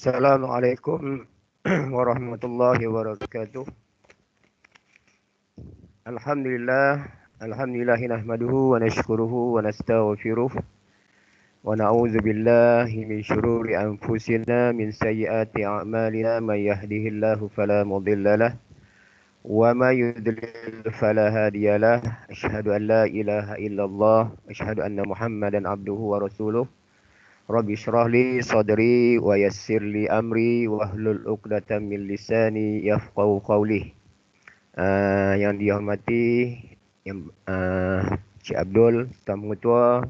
Assalamualaikum warahmatullahi wabarakatuh. Alhamdulillahi nahmaduhu wa nashkuruhu wa nastaghfiruh wa na'udzu billahi min syururi anfusina min sayyiati a'malina may yahdihillahu fala mudilla lahu wa may yudlil fala hadiyalah. Asyhadu an la ilaha illallah wa asyhadu anna Muhammadan abduhu wa rasuluh. Rabbi syrah li sadri wa yassir li amri wahlul 'uqdatam min lisani yafqahu qawli. Yang dihormati Cik Abdul, Tuan Pengetua,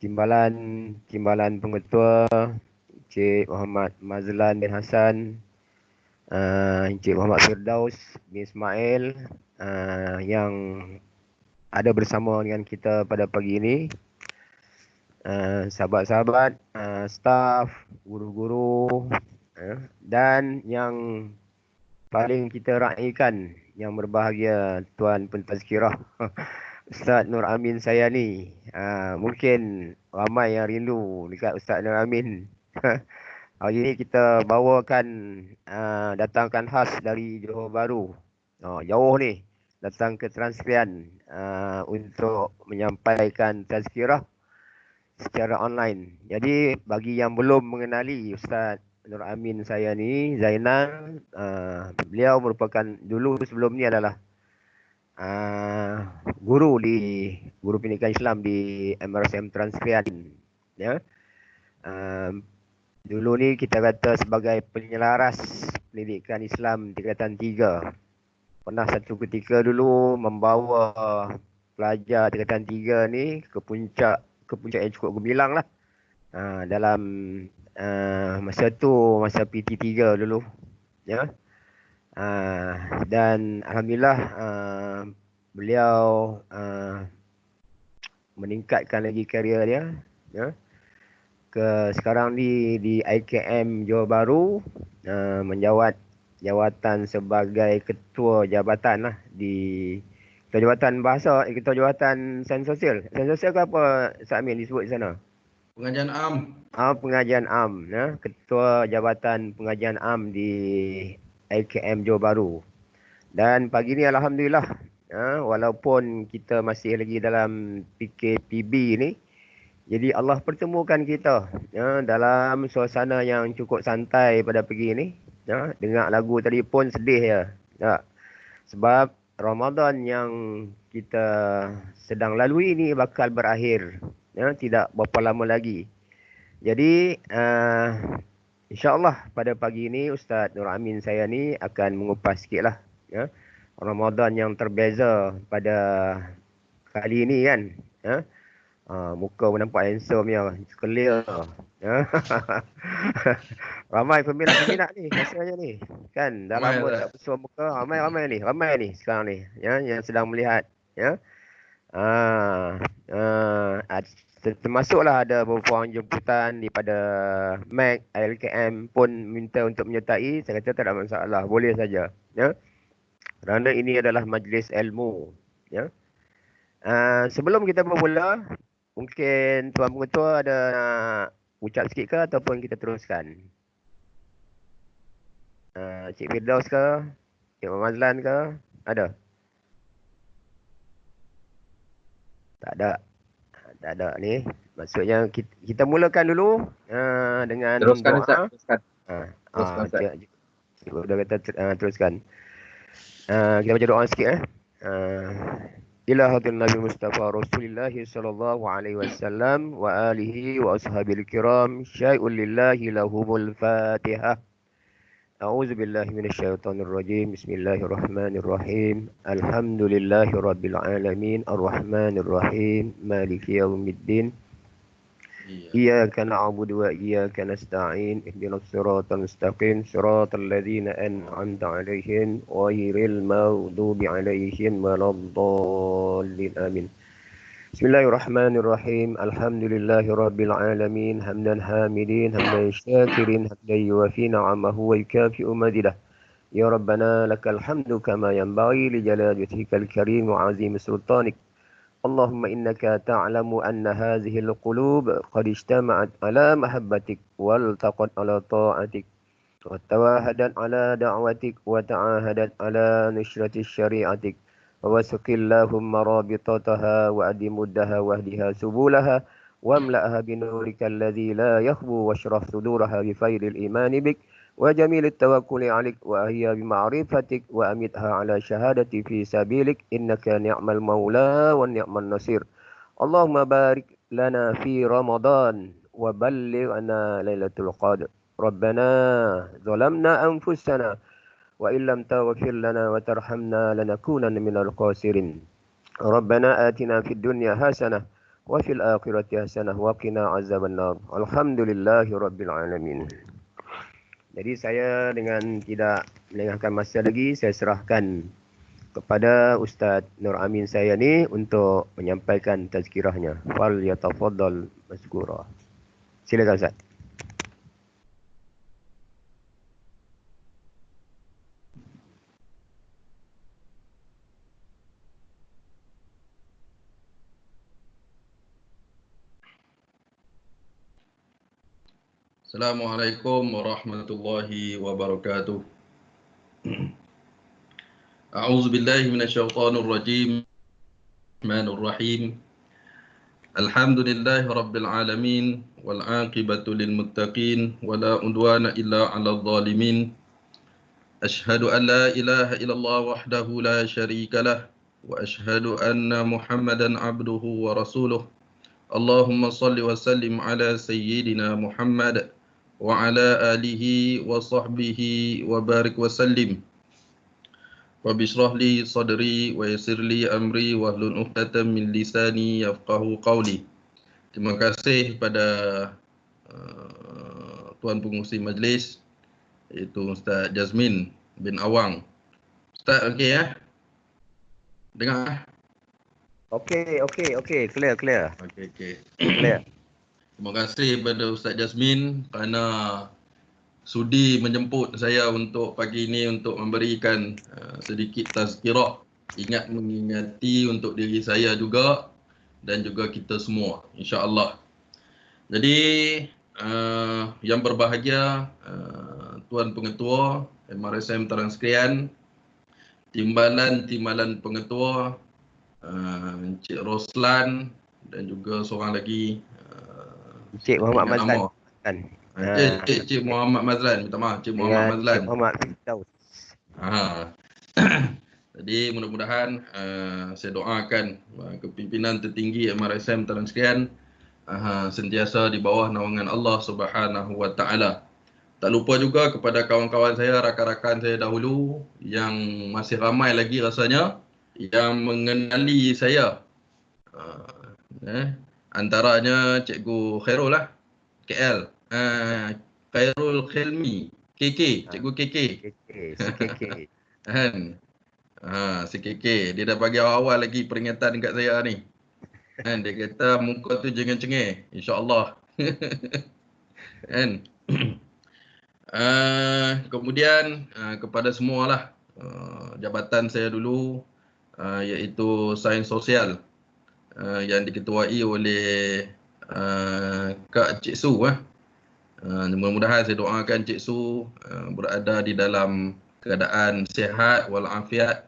Timbalan Pengetua, Cik Muhammad Mazlan bin Hassan, Cik Muhammad Firdaus bin Ismail yang ada bersama dengan kita pada pagi ini. Sahabat-sahabat, staf, guru-guru, dan yang paling kita raikan yang berbahagia Tuan Pentazkirah Ustaz Nur Amin saya ni. Mungkin ramai yang rindu dekat Ustaz Nur Amin. Hari ni kita bawakan datangkan khas dari Johor Bahru. Jauh ni datang ke Transpian untuk menyampaikan tazkirah secara online. Jadi bagi yang belum mengenali Ustaz Nur Amin saya ni, Zainal, beliau merupakan dulu sebelum ni adalah guru pendidikan Islam di MRSM Transpian, ya. Dulu ni kita kata sebagai penyelaras pendidikan Islam tingkatan 3. Pernah satu ketika dulu membawa pelajar tingkatan 3 ni ke puncak yang cukup gemilang lah. Dalam masa tu, masa PT3 dulu, ya. Dan alhamdulillah beliau meningkatkan lagi karier dia, ya. Sekarang di IKM Johor Bahru, menjawat jawatan sebagai ketua jabatan lah di Ketua Jabatan Bahasa, Ketua Jabatan Sains Sosial. Sains Sosial ke apa, Ustaz Amin, disebut di sana? Pengajian Am. Pengajian Am, ya. Ketua Jabatan Pengajian Am di IKM Johor Bahru. Dan pagi ni alhamdulillah, walaupun kita masih lagi dalam PKPB ni, jadi Allah pertemukan kita, ya, dalam suasana yang cukup santai pada pagi ni, ya. Dengar lagu tadi pun sedih, ya. Sebab Ramadan yang kita sedang lalui ini bakal berakhir, ya, tidak berapa lama lagi. Jadi insya-Allah pada pagi ini Ustaz Nur Amin saya ni akan mengupas sikitlah, ya, Ramadan yang terbeza pada kali ini kan, ya. Muka pun nampak handsome ya, clear, ya. Ramai peminat ni rasanya ni. Kan dah lama tak bersuara muka, ramai ni sekarang ni, ya, yang sedang melihat, ya. Termasuklah ada beberapa orang jemputan daripada MAC, LKM pun minta untuk menyertai. Saya kata tak ada masalah, boleh saja, ya. Kerana ini adalah majlis ilmu, ya. Sebelum kita bermula, mungkin Tuan Pengetua ada nak ucap sikit ke ataupun kita teruskan? Cik Firdaus ke? Cik Mazlan ke? Ada? Tak ada ni. Maksudnya kita mulakan dulu dengan teruskan, doa. Ustaz. Teruskan, Ustaz. Cikgu dah kata teruskan. Kita baca doa sikit. Ila hadratin Nabi Mustafa Rasulullah sallallahu alaihi wasallam wa alihi wa ashabil kiram, syai'un lillahi lahumul Fatihah. A'udzu billahi minasyaitonir rajim. Bismillahirrahmanirrahim. Alhamdulillahi rabbil alamin, arrahmanir rahim, maliki yaumiddin. Iyyaka na'budu wa iyyaka nasta'in. Ihdinas siratal mustaqim, siratal ladzina an'amta 'alaihim ghairil maghdubi 'alaihim waladdallin. Amin. Bismillahirrahmanirrahim. Alhamdulillahi rabbil alamin, hamdan hamidin, hamdan syakirin, hamdan yuwafi ni'amahu wa yukafi'u mazidah. Ya Rabbana lakal hamdu kama yanbaghi li jalali wajhikal karim wa 'azimi sultanik. اللهم إنك تعلم أن هذه القلوب قد اجتمعت على محبتك والتقت على طاعتك وتواهدت على دعوتك وتعاهدت على نشرة شريعتك ووسق اللهم رابطتها وأدمدها واهدها سبولها واملأها بنورك الذي لا يخبو واشرح صدورها بخير الإيمان بك وجميل التوكل عليك وهي بمعرفتك وأمتها على شهادتي في سبيلك إنك نعم المولى ونعم النصير. اللهم بارك لنا في رمضان وبلغنا ليلة القدر. ربنا ظلمنا أنفسنا وإن لم تغفر لنا وترحمنا لنكونن من الخاسرين. ربنا آتنا في الدنيا حسنة وفي الآخرة حسنة وقنا عذاب النار. Alhamdulillah Rabbil Alamin. Jadi saya dengan tidak melengahkan masa lagi, saya serahkan kepada Ustaz Nur Amin saya ni untuk menyampaikan tazkirahnya. Fal yatafaddal mazkura. Silakan Ustaz. Assalamualaikum warahmatullahi wabarakatuh. A'udzu billahi minasyaitonir rajim. Bismillahirrahmanirrahim. Alhamdulillahi rabbil alamin wal 'aqibatu lil muttaqin wala udwana illa 'alal zalimin. Ashhadu an la ilaha illallah wahdahu la syarika lah wa ashhadu anna Muhammadan 'abduhu wa rasuluh. Allahumma salli wa sallim ala sayyidina Muhammad wa ala alihi wa sahbihi wa barik wa sallim. Wa bishrah li sadri wa yassir li amri wa hlul 'uqdatam min lisani yafqahu qawli. Terima kasih kepada Tuan Pengurusi Majlis, iaitu Ustaz Jazmin bin Awang. Ustaz okey ya? Dengar? Okey. Clear. Okey. Clear. Terima kasih kepada Ustaz Jazmin kerana sudi menjemput saya untuk pagi ini untuk memberikan sedikit tazkirah, ingat mengingati untuk diri saya juga dan juga kita semua, insya-Allah. Jadi yang berbahagia Tuan Pengetua MRSM Transkrian, timbalan pengetua Encik Roslan dan juga seorang lagi Encik Muhammad Mazlan. Cik Muhammad Mazlan, minta maaf, Cik Muhammad Mazlan. Cik Muhammad Firdaus. Jadi mudah-mudahan saya doakan kepimpinan tertinggi MRSM Transkrian sentiasa di bawah naungan Allah Subhanahu wa taala. Tak lupa juga kepada kawan-kawan saya, rakan-rakan saya dahulu yang masih ramai lagi rasanya yang mengenali saya. Antaranya Cikgu Khairul lah, KL. Khairul Khilmi, KK, Cikgu KK. KK. Kan? Si KK, dia dah bagi awal lagi peringatan dekat saya ni. Kan, dia kata muka tu jangan cengeng, insya-Allah. Kan? Kemudian kepada semualah jabatan saya dulu iaitu Sains Sosial yang diketuai oleh Kak Cik Su. Mudah-mudahan saya doakan Cik Su berada di dalam keadaan sihat walafiat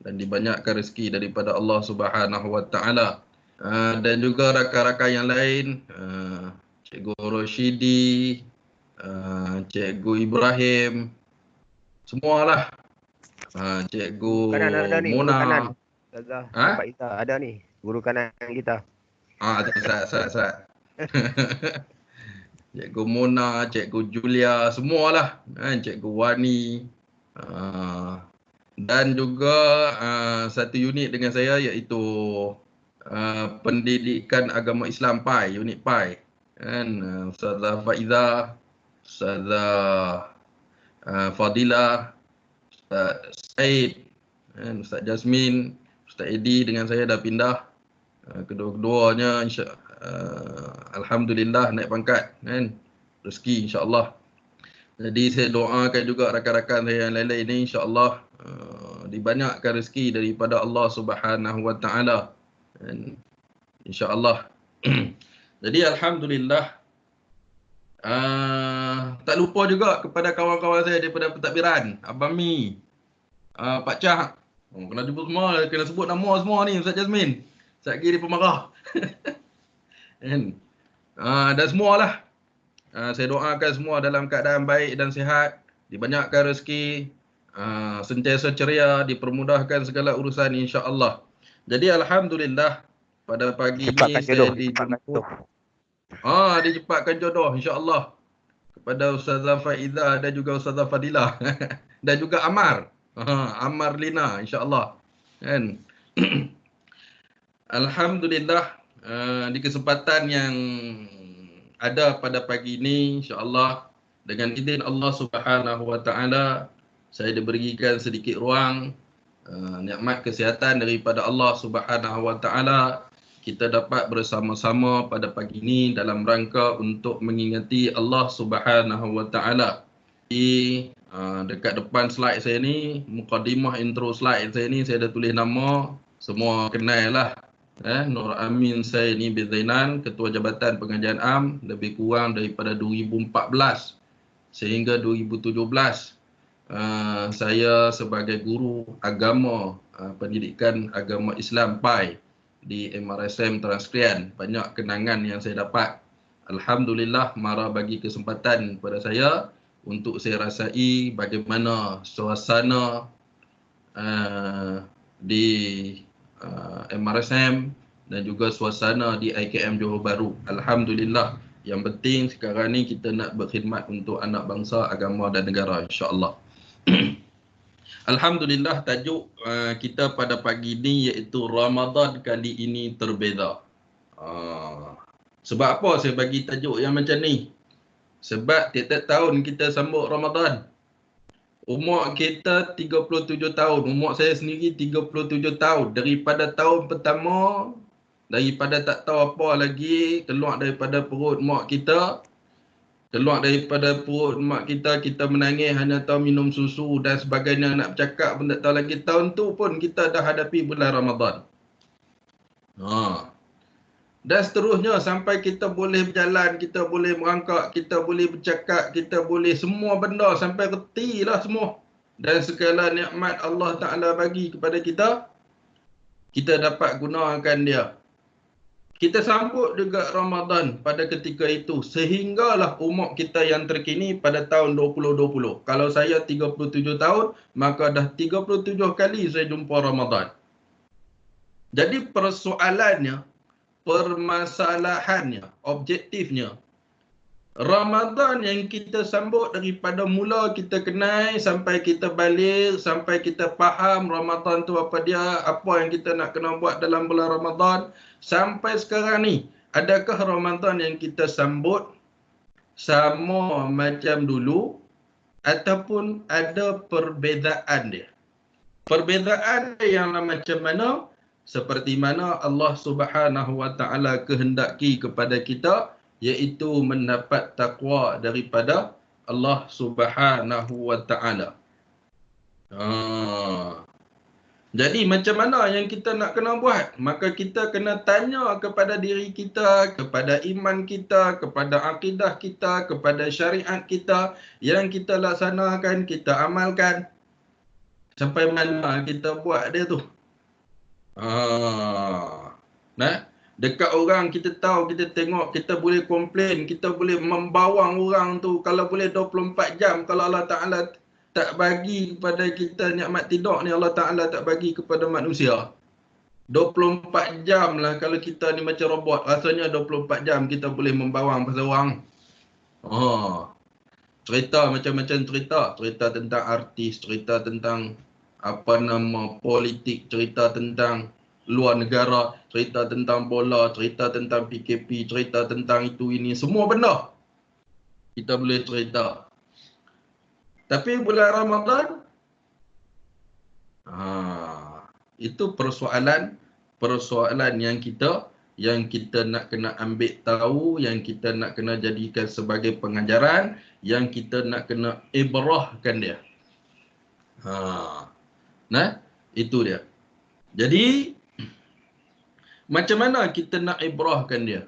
dan dibanyakkan rezeki daripada Allah Subhanahu wa taala. Dan juga rakan-rakan yang lain, Cikgu Roshidi, Cikgu Ibrahim, semualah. Cikgu Mona. Pak Ita ada ni, guru kanan kita. Sat. Cikgu Mona, Cikgu Julia, semualah. Cikgu Wani. Dan juga satu unit dengan saya iaitu Pendidikan Agama Islam PAI, unit PAI. Ustazah Faiza, Ustazah Fadilah, Ustaz Said, Ustaz Jazmin, Ustaz Edi dengan saya dah pindah. Kedua-duanya alhamdulillah naik pangkat, kan? Rezeki insya-Allah. Jadi saya doakan juga rakan-rakan saya yang lain-lain ini insya-Allah dibanyakkan rezeki daripada Allah Subhanahu wa taala. Dan insya-Allah. Jadi alhamdulillah, tak lupa juga kepada kawan-kawan saya daripada pentadbiran, Abang Mi, Pak Cak. Kena jumpa semua, kena sebut nama semua ni Ustaz Jazmin. Sekejap lagi dia pemarah. Kan? Dan semualah. Saya doakan semua dalam keadaan baik dan sihat, dibanyakkan rezeki, sentiasa ceria, dipermudahkan segala urusan insya-Allah. Jadi alhamdulillah pada pagi ini saya dijemput. Dicepatkan jodoh insya-Allah kepada Ustazah Faizah dan juga Ustazah Fadilah dan juga Amar. Amar Lina insya-Allah. Kan? Alhamdulillah, di kesempatan yang ada pada pagi ini insya-Allah dengan izin Allah Subhanahu wa taala saya diberikan sedikit ruang, nikmat kesihatan daripada Allah Subhanahu wa taala, kita dapat bersama-sama pada pagi ini dalam rangka untuk mengingati Allah Subhanahu wa taala. Di dekat depan slide saya ni, mukadimah intro slide saya ni saya dah tulis nama, semua kenal lah. Nur Amin Said ni bin Zainan, Ketua Jabatan Pengajian Am, lebih kurang daripada 2014 sehingga 2017. Saya sebagai guru agama, pendidikan agama Islam PAI di MRSM Transkrian. Banyak kenangan yang saya dapat. Alhamdulillah, mara bagi kesempatan kepada saya untuk saya rasai bagaimana suasana di MRSM dan juga suasana di IKM Johor Bahru. Alhamdulillah, yang penting sekarang ni kita nak berkhidmat untuk anak bangsa, agama dan negara insya-Allah. Alhamdulillah, tajuk kita pada pagi ini iaitu Ramadan kali ini terbeza. Sebab apa saya bagi tajuk yang macam ni? Sebab tiap-tiap tahun kita sambut Ramadan. Umur kita 37 tahun. Umur saya sendiri 37 tahun. Daripada tahun pertama, daripada tak tahu apa lagi, keluar daripada perut mak kita. Keluar daripada perut mak kita, kita menangis, hanya tahu minum susu dan sebagainya. Nak bercakap pun tak tahu lagi. Tahun tu pun kita dah hadapi bulan Ramadan. Dan seterusnya sampai kita boleh berjalan, kita boleh merangkak, kita boleh bercakap, kita boleh semua benda sampai reti lah semua. Dan segala nikmat Allah Ta'ala bagi kepada kita, kita dapat gunakan dia. Kita sambut juga Ramadan pada ketika itu sehinggalah umur kita yang terkini pada tahun 2020. Kalau saya 37 tahun, maka dah 37 kali saya jumpa Ramadan. Jadi persoalannya, permasalahannya, objektifnya, Ramadan yang kita sambut daripada mula kita kenal sampai kita balik, sampai kita faham Ramadan tu apa dia, apa yang kita nak kena buat dalam bulan Ramadan, sampai sekarang ni, adakah Ramadan yang kita sambut sama macam dulu ataupun ada perbezaan dia? Perbezaan dia yang macam mana? Seperti mana Allah Subhanahu wa taala kehendaki kepada kita, iaitu mendapat takwa daripada Allah Subhanahu wa taala. Jadi macam mana yang kita nak kena buat? Maka kita kena tanya kepada diri kita, kepada iman kita, kepada akidah kita, kepada syariat kita yang kita laksanakan, kita amalkan. Sampai mana kita buat dia tu? Dekat orang kita tahu, kita tengok, kita boleh komplain, kita boleh membawang orang tu. Kalau boleh 24 jam, kalau Allah Ta'ala tak bagi kepada kita nikmat tidur ni, Allah Ta'ala tak bagi kepada manusia. 24 jam lah kalau kita ni macam robot. Rasanya 24 jam kita boleh membawang pasal orang. Cerita macam-macam cerita. Cerita tentang artis, cerita tentang politik, cerita tentang luar negara, cerita tentang bola, cerita tentang PKP, cerita tentang itu ini, semua benda kita boleh cerita. Tapi bulan Ramadan, itu persoalan yang kita nak kena ambil tahu, yang kita nak kena jadikan sebagai pengajaran, yang kita nak kena ibrahkan dia. Itu dia. Jadi Macam mana kita nak ibrahkan dia?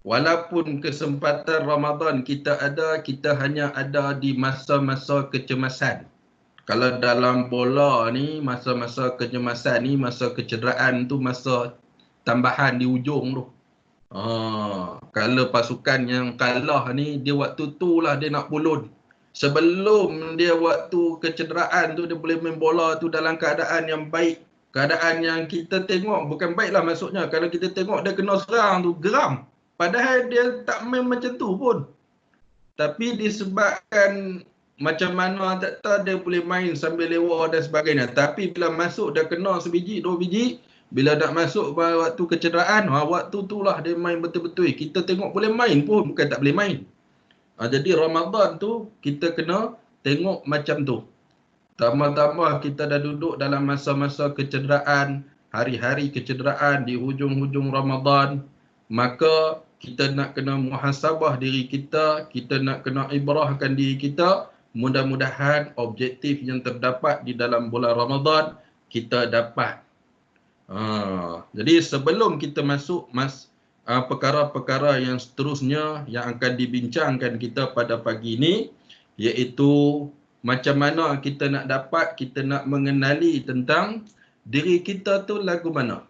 Walaupun kesempatan Ramadan kita hanya ada di masa-masa kecemasan. Kalau dalam bola ni, masa-masa kecemasan ni, masa kecederaan tu, masa tambahan di ujung tu. Kalau pasukan yang kalah ni, dia waktu tu lah dia nak pulun. Sebelum dia waktu kecederaan tu, dia boleh main bola tu dalam keadaan yang baik. Keadaan yang kita tengok, bukan baik lah maksudnya. Kalau kita tengok dia kena serang tu, geram. Padahal dia tak main macam tu pun. Tapi disebabkan macam mana tak tahu dia boleh main sambil lewa dan sebagainya. Tapi bila masuk dia kena sebiji, dua biji. Bila nak masuk waktu kecederaan, waktu tu lah dia main betul-betul. Kita tengok boleh main pun, bukan tak boleh main. Jadi Ramadan tu kita kena tengok macam tu. Tambah-tambah kita dah duduk dalam masa-masa kecederaan, hari-hari kecederaan di hujung-hujung Ramadan. Maka kita nak kena muhasabah diri kita nak kena ibrahkan diri kita. Mudah-mudahan objektif yang terdapat di dalam bulan Ramadan kita dapat. Jadi sebelum kita masuk perkara-perkara yang seterusnya yang akan dibincangkan kita pada pagi ini, iaitu macam mana kita nak dapat, kita nak mengenali tentang diri kita tu lagu mana.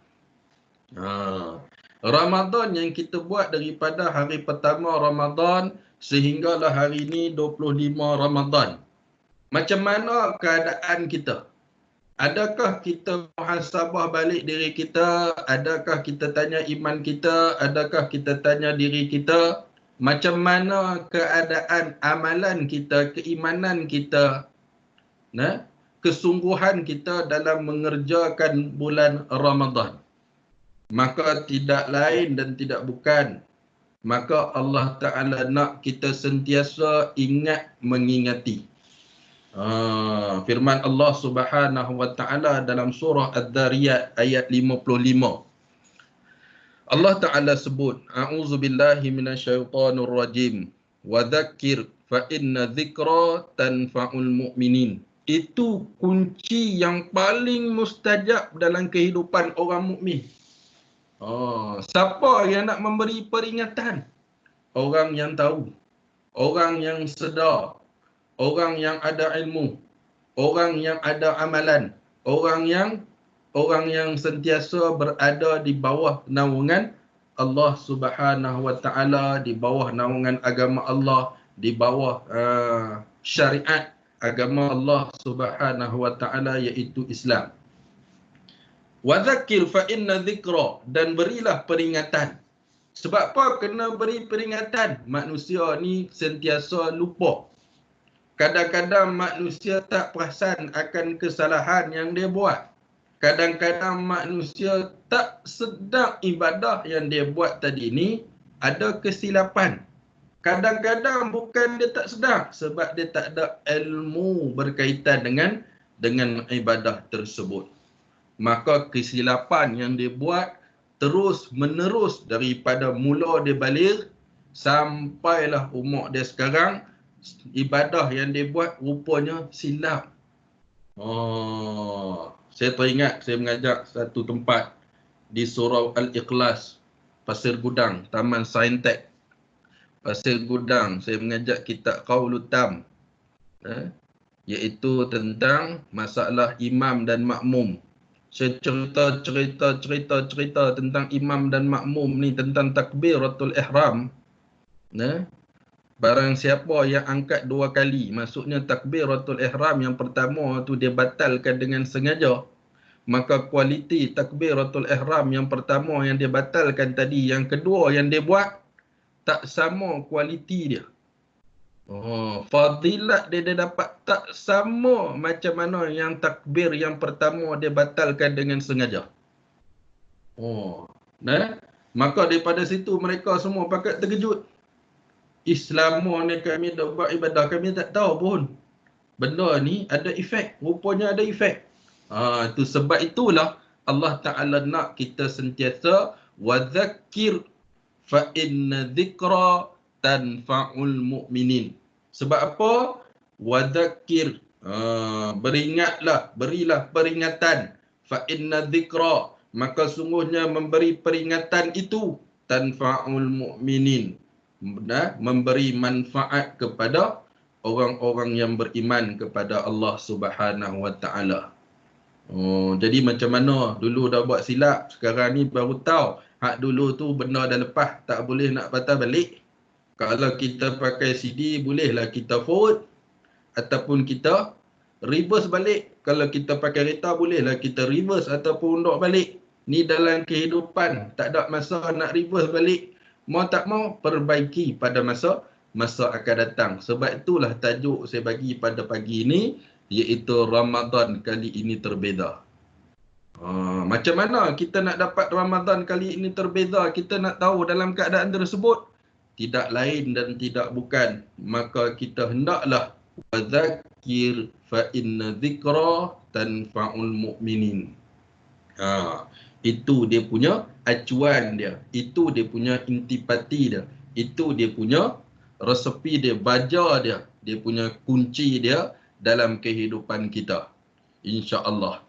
Ramadan yang kita buat daripada hari pertama Ramadan sehinggalah hari ini 25 Ramadan. Macam mana keadaan kita? Adakah kita muhasabah balik diri kita? Adakah kita tanya iman kita? Adakah kita tanya diri kita? Macam mana keadaan amalan kita, keimanan kita, kesungguhan kita dalam mengerjakan bulan Ramadan? Maka tidak lain dan tidak bukan, maka Allah Ta'ala nak kita sentiasa ingat mengingati. Firman Allah Subhanahu wa Ta'ala dalam surah Ad-Dariyat ayat 55. Allah Ta'ala sebut, A'udzu billahi minasyaitonir rajim. Wa dzakir fa inna dzikra tanfa'ul mu'minin. Itu kunci yang paling mustajab dalam kehidupan orang mukmin. Siapa yang nak memberi peringatan? Orang yang tahu, orang yang sedar, orang yang ada ilmu, orang yang ada amalan, orang yang sentiasa berada di bawah naungan Allah Subhanahu wa Ta'ala, di bawah naungan agama Allah, di bawah syariat agama Allah Subhanahu wa Ta'ala, iaitu Islam. Wa dzakir fa inna dzikra, dan berilah peringatan. Sebab apa kena beri peringatan? Manusia ni sentiasa lupa. Kadang-kadang manusia tak perasan akan kesalahan yang dia buat. Kadang-kadang manusia tak sedar ibadah yang dia buat tadi ni ada kesilapan. Kadang-kadang bukan dia tak sedar, sebab dia tak ada ilmu berkaitan dengan ibadah tersebut. Maka kesilapan yang dia buat terus menerus daripada mula dia balik sampailah umur dia sekarang, ibadah yang dia buat rupanya silap. Saya teringat saya mengajak satu tempat di Surau Al-Ikhlas, Pasir Gudang, Taman Saintek, Pasir Gudang. Saya mengajak kitab Qaulul Tam, iaitu tentang masalah imam dan makmum. Saya cerita tentang imam dan makmum ni, tentang takbiratul ihram. Barang siapa yang angkat dua kali, maksudnya takbiratul ihram yang pertama tu dia batalkan dengan sengaja, maka kualiti takbiratul ihram yang pertama yang dia batalkan tadi, yang kedua yang dia buat, tak sama kualiti dia. Fadilat dia dapat tak sama macam mana yang takbir yang pertama dia batalkan dengan sengaja. Maka daripada situ mereka semua pakat terkejut. Islam ni kami dah buat ibadah, kami tak tahu pun benda ni ada efek. Rupanya ada efek. Itu sebab itulah Allah Ta'ala nak kita sentiasa wa dzakir fa inna dzikra tanfa'ul mu'minin. Sebab apa? Wadzakir, beringatlah, berilah peringatan. Fa inna dzikra, maka sungguhnya memberi peringatan itu tanfa'ul mu'minin, memberi manfaat kepada orang-orang yang beriman kepada Allah Subhanahu wa taala. Oh, jadi macam mana dulu dah buat silap, sekarang ni baru tahu hak dulu tu benda dah lepas, tak boleh nak patah balik. Kalau kita pakai CD, bolehlah kita forward ataupun kita reverse balik. Kalau kita pakai kereta, bolehlah kita reverse ataupun undur balik. Ni dalam kehidupan, tak ada masa nak reverse balik. Mau tak mau, perbaiki pada masa akan datang. Sebab itulah tajuk saya bagi pada pagi ini, iaitu Ramadan kali ini terbeza. Macam mana kita nak dapat Ramadan kali ini terbeza? Kita nak tahu dalam keadaan tersebut, tidak lain dan tidak bukan, maka kita hendaklah wadzakir fa inna dzikra tanfa'ul mu'minin. Itu dia punya acuan dia, itu dia punya intipati dia, itu dia punya resepi dia, baja dia, dia punya kunci dia dalam kehidupan kita, insya-Allah.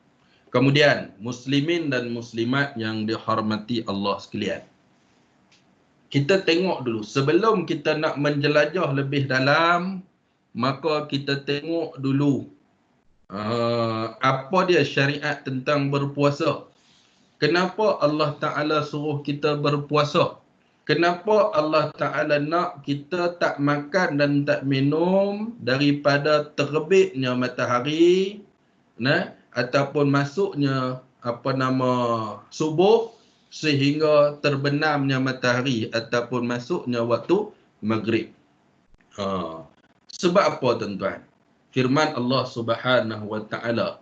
Kemudian muslimin dan muslimat yang dihormati Allah sekalian, kita tengok dulu sebelum kita nak menjelajah lebih dalam, maka kita tengok dulu apa dia syariat tentang berpuasa. Kenapa Allah Ta'ala suruh kita berpuasa? Kenapa Allah Ta'ala nak kita tak makan dan tak minum daripada terbitnya matahari, ataupun masuknya subuh sehingga terbenamnya matahari ataupun masuknya waktu maghrib. Sebab apa tuan-tuan? Firman Allah Subhanahu wa taala,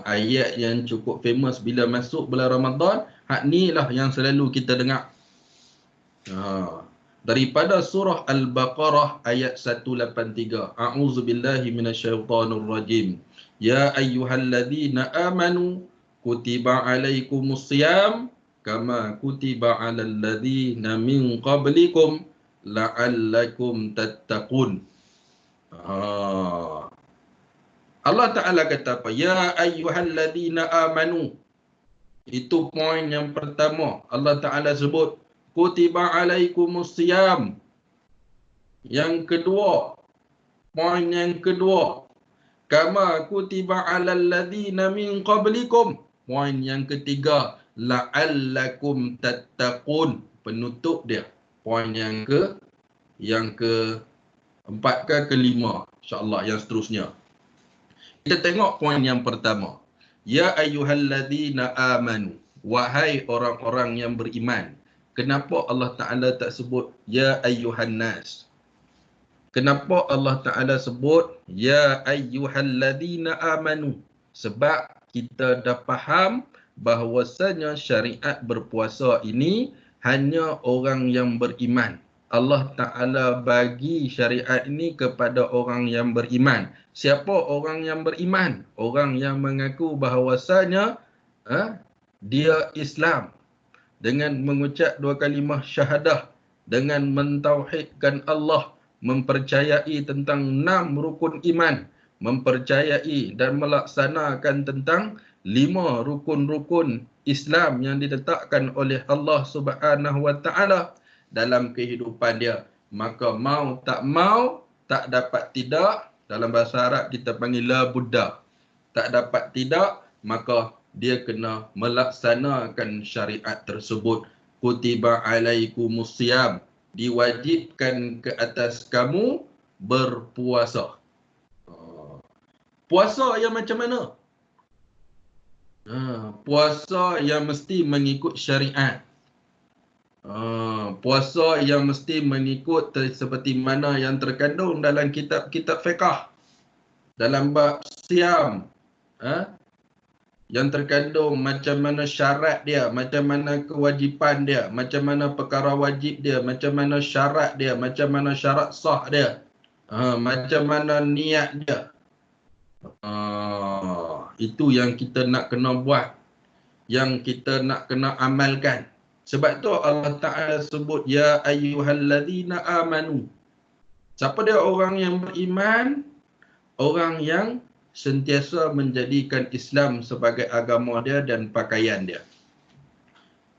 ayat yang cukup famous bila masuk bulan Ramadan, hak ni lah yang selalu kita dengar. Daripada surah Al-Baqarah ayat 183. A'udzubillahi minasyaitonirrajim. Ya ayyuhalladzina amanu kutiba alaikumusiyam kama kutiba alal ladzina min qablikum la'allakum tattaqun. Allah Ta'ala kata apa? Ya ayyuhalladzina amanu. Itu poin yang pertama. Allah Ta'ala sebut kutiba alaikumusiyam. Yang kedua, poin yang kedua, kama kutiba alal ladzina min qablikum. Poin yang ketiga, la'allakum tattaqun. Penutup dia. Poin yang keempat ke kelima, insya-Allah, yang seterusnya. Kita tengok poin yang pertama. Ya ayyuhalladzina amanu. Wahai orang-orang yang beriman. Kenapa Allah Ta'ala tak sebut ya ayyuhan nas? Kenapa Allah Ta'ala sebut ya ayyuhalladzina amanu? Sebab kita dah faham bahawasanya syariat berpuasa ini hanya orang yang beriman. Allah Ta'ala bagi syariat ini kepada orang yang beriman. Siapa orang yang beriman? Orang yang mengaku bahawasanya dia Islam. Dengan mengucap dua kalimah syahadah. Dengan mentauhidkan Allah. Mempercayai tentang 6 rukun iman. Mempercayai dan melaksanakan tentang 5 rukun-rukun Islam yang diletakkan oleh Allah Subhanahu wa taala dalam kehidupan dia. Maka mau, tak dapat tidak, dalam bahasa Arab kita panggil la budda. Tak dapat tidak, maka dia kena melaksanakan syariat tersebut. Kutiba alaikumusiyam. Diwajibkan ke atas kamu berpuasa. Puasa yang macam mana? Puasa yang mesti mengikut syariat. Puasa yang mesti mengikut seperti mana yang terkandung dalam kitab-kitab fiqh. Dalam bab siam, yang terkandung macam mana syarat dia, macam mana kewajipan dia, macam mana perkara wajib dia, macam mana syarat dia, macam mana syarat sah dia, macam mana niat dia. Itu yang kita nak kena buat, yang kita nak kena amalkan. Sebab tu Allah Ta'ala sebut ya ayyuhalladzina amanu. Siapa dia orang yang beriman? Orang yang sentiasa menjadikan Islam sebagai agama dia dan pakaian dia.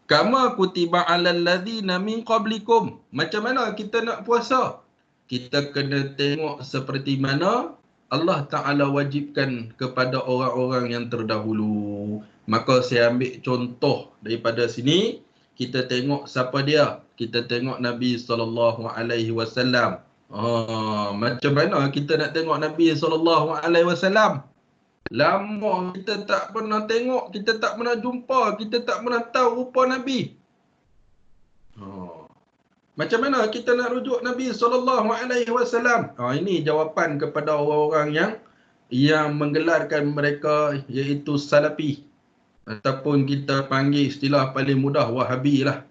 Kama kutiba 'alal ladzina min qablikum. Macam mana kita nak puasa? Kita kena tengok seperti mana Allah Ta'ala wajibkan kepada orang-orang yang terdahulu. Maka saya ambil contoh daripada sini. Kita tengok siapa dia. Kita tengok Nabi SAW. Macam mana kita nak tengok Nabi SAW? Lama kita tak pernah tengok, kita tak pernah jumpa, kita tak pernah tahu rupa Nabi. Macam mana kita nak rujuk Nabi SAW? Ini jawapan kepada orang-orang yang menggelarkan mereka iaitu Salafi. Ataupun kita panggil istilah paling mudah Wahabi lah.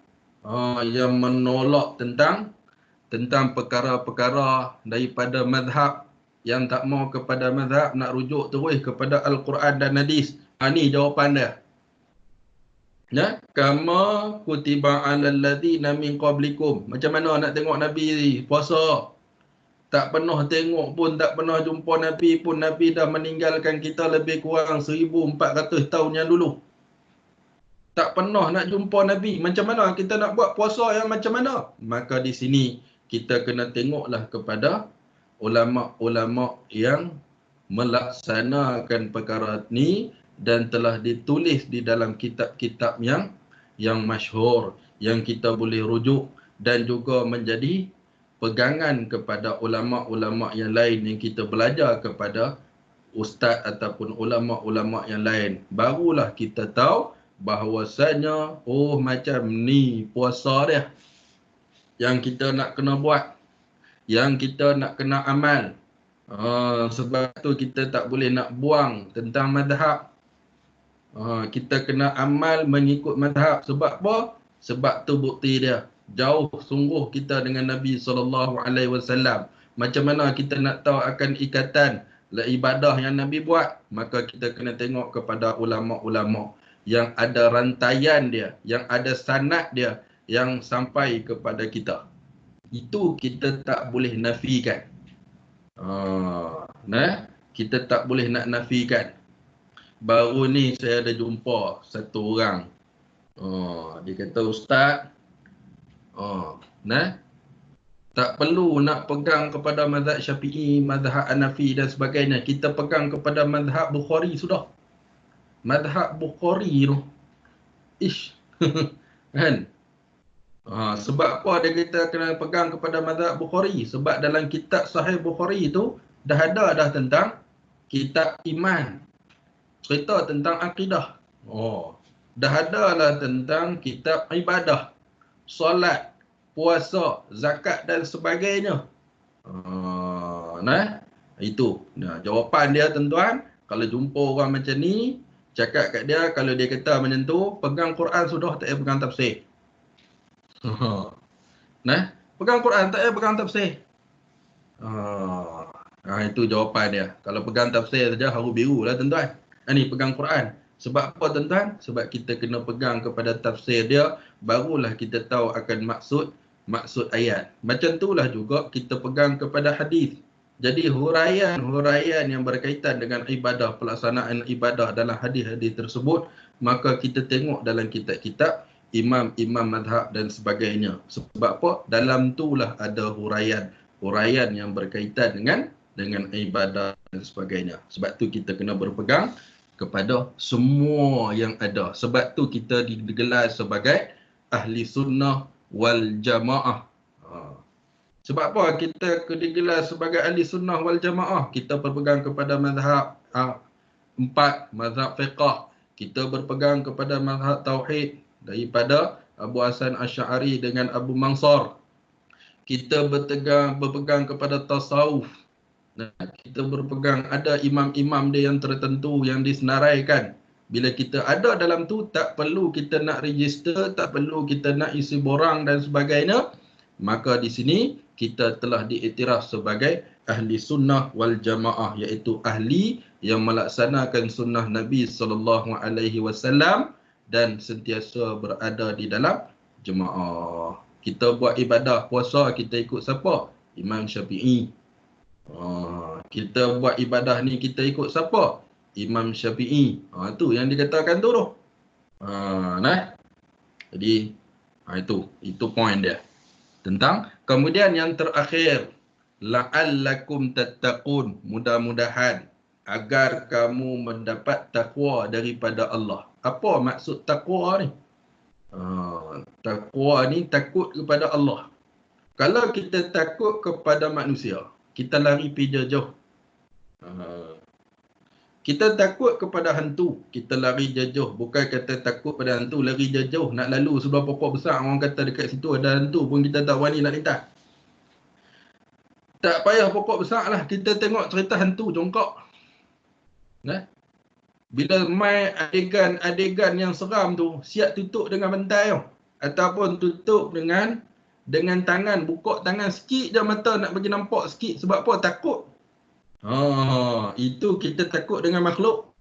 Yang menolak tentang perkara-perkara daripada mazhab, yang tak mau kepada mazhab, nak rujuk terus kepada Al-Quran dan Hadis. Ini jawapan dia. Ya, kama kutiba 'alal ladzina min qablikum. Macam mana nak tengok Nabi puasa? Tak pernah tengok pun, tak pernah jumpa Nabi pun. Nabi dah meninggalkan kita lebih kurang 1400 tahun yang dulu. Tak pernah nak jumpa Nabi. Macam mana kita nak buat puasa yang macam mana? Maka di sini kita kena tengoklah kepada ulama-ulama yang melaksanakan perkara ni dan telah ditulis di dalam kitab-kitab yang masyhur, yang kita boleh rujuk, dan juga menjadi pegangan kepada ulama-ulama yang lain yang kita belajar kepada ustaz ataupun ulama-ulama yang lain. Barulah kita tahu bahawasanya macam ni puasa dia yang kita nak kena buat, yang kita nak kena amal. Sebab tu kita tak boleh nak buang tentang mazhab. Kita kena amal mengikut mazhab. Sebab apa? Sebab tu bukti dia. Jauh sungguh kita dengan Nabi SAW. Macam mana kita nak tahu akan ikatan ibadah yang Nabi buat? Maka kita kena tengok kepada ulama-ulama yang ada rantaian dia, yang ada sanad dia, yang sampai kepada kita. Itu kita tak boleh nafikan. Kita tak boleh nak nafikan. Baru ni saya ada jumpa satu orang. Dia kata, Ustaz, tak perlu nak pegang kepada mazhab Syafi'i, mazhab Hanafi dan sebagainya. Kita pegang kepada mazhab Bukhari sudah. Mazhab Bukhari tu. Kan? Sebab apa dia kata kena pegang kepada mazhab Bukhari? Sebab dalam kitab Sahih Bukhari tu dah ada dah tentang kitab iman. Cerita tentang akidah. Dah ada lah tentang kitab ibadah, solat, puasa, zakat dan sebagainya. Itu. Jawapan dia tuan-tuan, kalau jumpa orang macam ni, cakap kat dia, kalau dia kata macam tu, pegang Quran sudah, tak payah pegang tafsir. Pegang Quran, tak payah pegang tafsir. Itu jawapan dia. Kalau pegang tafsir saja, haru biru lah tuan-tuan. Ni pegang Quran. Sebab apa tuan-tuan? Sebab kita kena pegang kepada tafsir dia, barulah kita tahu akan maksud ayat. Macam itulah juga kita pegang kepada hadis. Jadi huraian yang berkaitan dengan ibadah, pelaksanaan ibadah dalam hadis-hadis tersebut, maka kita tengok dalam kitab-kitab imam-imam mazhab dan sebagainya. Sebab apa? Dalam itulah ada huraian yang berkaitan dengan ibadah dan sebagainya. Sebab tu kita kena berpegang kepada semua yang ada. Sebab tu kita digelar sebagai ahli sunnah wal jamaah. Sebab apa kita digelar sebagai ahli sunnah wal jamaah? Kita berpegang kepada mazhab 4, mazhab fiqh. Kita berpegang kepada mazhab tauhid daripada Abu Hasan Asy'ari dengan Abu Mansur. Kita berpegang kepada tasawuf. Kita berpegang ada imam-imam dia yang tertentu yang disenaraikan. Bila kita ada dalam tu, tak perlu kita nak register, tak perlu kita nak isi borang dan sebagainya. Maka di sini kita telah diiktiraf sebagai ahli sunnah wal jamaah, iaitu ahli yang melaksanakan sunnah Nabi SAW dan sentiasa berada di dalam jemaah. Kita buat ibadah puasa, kita ikut siapa? Imam Syafi'i. Kita buat ibadah ni, kita ikut siapa? Imam Syafi'i. Tu yang dikatakan tu. Jadi itu poin dia. Tentang kemudian yang terakhir, la'allakum tattaqun, mudah-mudahan agar kamu mendapat takwa daripada Allah. Apa maksud takwa ni? Takwa ni takut kepada Allah. Kalau kita takut kepada manusia, kita lari pergi jauh. Kita takut kepada hantu, kita lari jauh. Bukan kata takut pada hantu, lari jauh. Nak lalu sebelah pokok besar, orang kata dekat situ ada hantu pun kita tak berani nak lintas. Tak payah pokok besar lah, kita tengok cerita hantu jongkok. Nah, bila main adegan yang seram tu, siap tutup dengan bantai tau. Ataupun tutup dengan tangan, buka tangan sikit je mata nak bagi nampak sikit. Sebab apa? Takut. Itu kita takut dengan makhluk.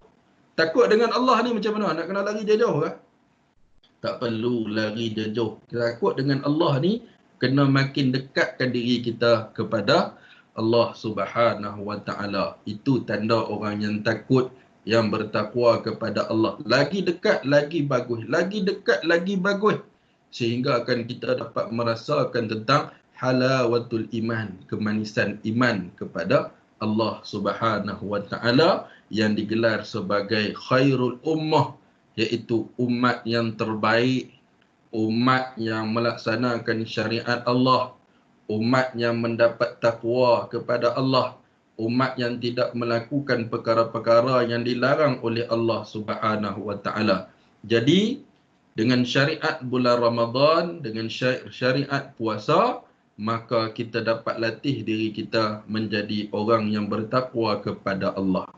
Takut dengan Allah ni macam mana? Nak kena lari jauh ke? Tak perlu lari jauh. Takut dengan Allah ni kena makin dekatkan diri kita kepada Allah Subhanahu wa taala. Itu tanda orang yang takut, yang bertakwa kepada Allah. Lagi dekat lagi bagus, lagi dekat lagi bagus. Sehingga akan kita dapat merasakan tentang halawatul iman, kemanisan iman kepada Allah Subhanahu wa taala yang digelar sebagai khairul ummah, iaitu umat yang terbaik, umat yang melaksanakan syariat Allah, umat yang mendapat takwa kepada Allah, umat yang tidak melakukan perkara-perkara yang dilarang oleh Allah Subhanahu wa taala. Jadi dengan syariat bulan Ramadan, dengan syariat puasa, maka kita dapat latih diri kita menjadi orang yang bertakwa kepada Allah.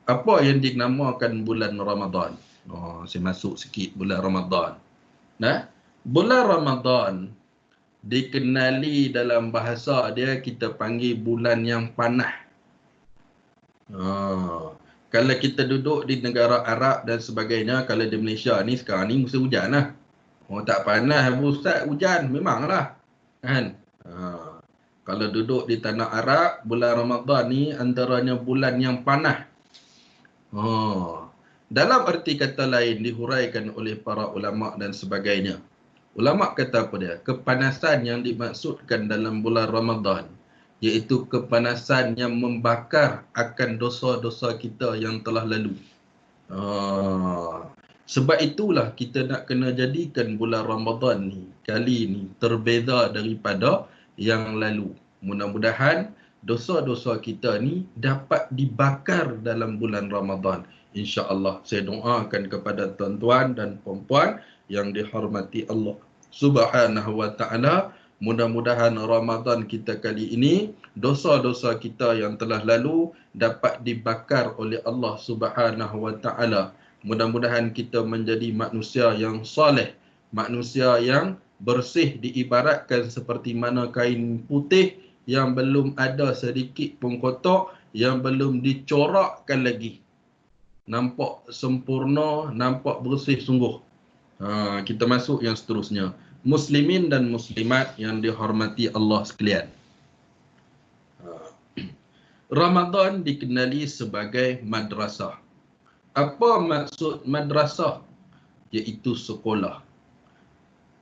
Apa yang dinamakan bulan Ramadan? Saya masuk sikit bulan Ramadan. Nah, bulan Ramadan dikenali dalam bahasa dia, kita panggil bulan yang panas. Kalau kita duduk di negara Arab dan sebagainya, kalau di Malaysia ni sekarang ni musim hujan lah. Tak panas Ustaz, hujan memanglah. Kan? Kalau duduk di tanah Arab, bulan Ramadan ni antaranya bulan yang panas. Dalam arti kata lain dihuraikan oleh para ulama dan sebagainya. Ulama kata apa dia? Kepanasan yang dimaksudkan dalam bulan Ramadan, iaitu kepanasan yang membakar akan dosa-dosa kita yang telah lalu. Sebab itulah kita nak kena jadikan bulan Ramadan ni kali ni terbeza daripada yang lalu. Mudah-mudahan dosa-dosa kita ni dapat dibakar dalam bulan Ramadan. InsyaAllah saya doakan kepada tuan-tuan dan puan-puan yang dihormati Allah Subhanahu wa taala, mudah-mudahan Ramadan kita kali ini, dosa-dosa kita yang telah lalu dapat dibakar oleh Allah Subhanahu wa taala. Mudah-mudahan kita menjadi manusia yang soleh, manusia yang bersih, diibaratkan seperti mana kain putih yang belum ada sedikit pun kotor, yang belum dicorakkan lagi. Nampak sempurna, nampak bersih sungguh. Kita masuk yang seterusnya. Muslimin dan muslimat yang dihormati Allah sekalian. Ramadan dikenali sebagai madrasah. Apa maksud madrasah? Iaitu sekolah.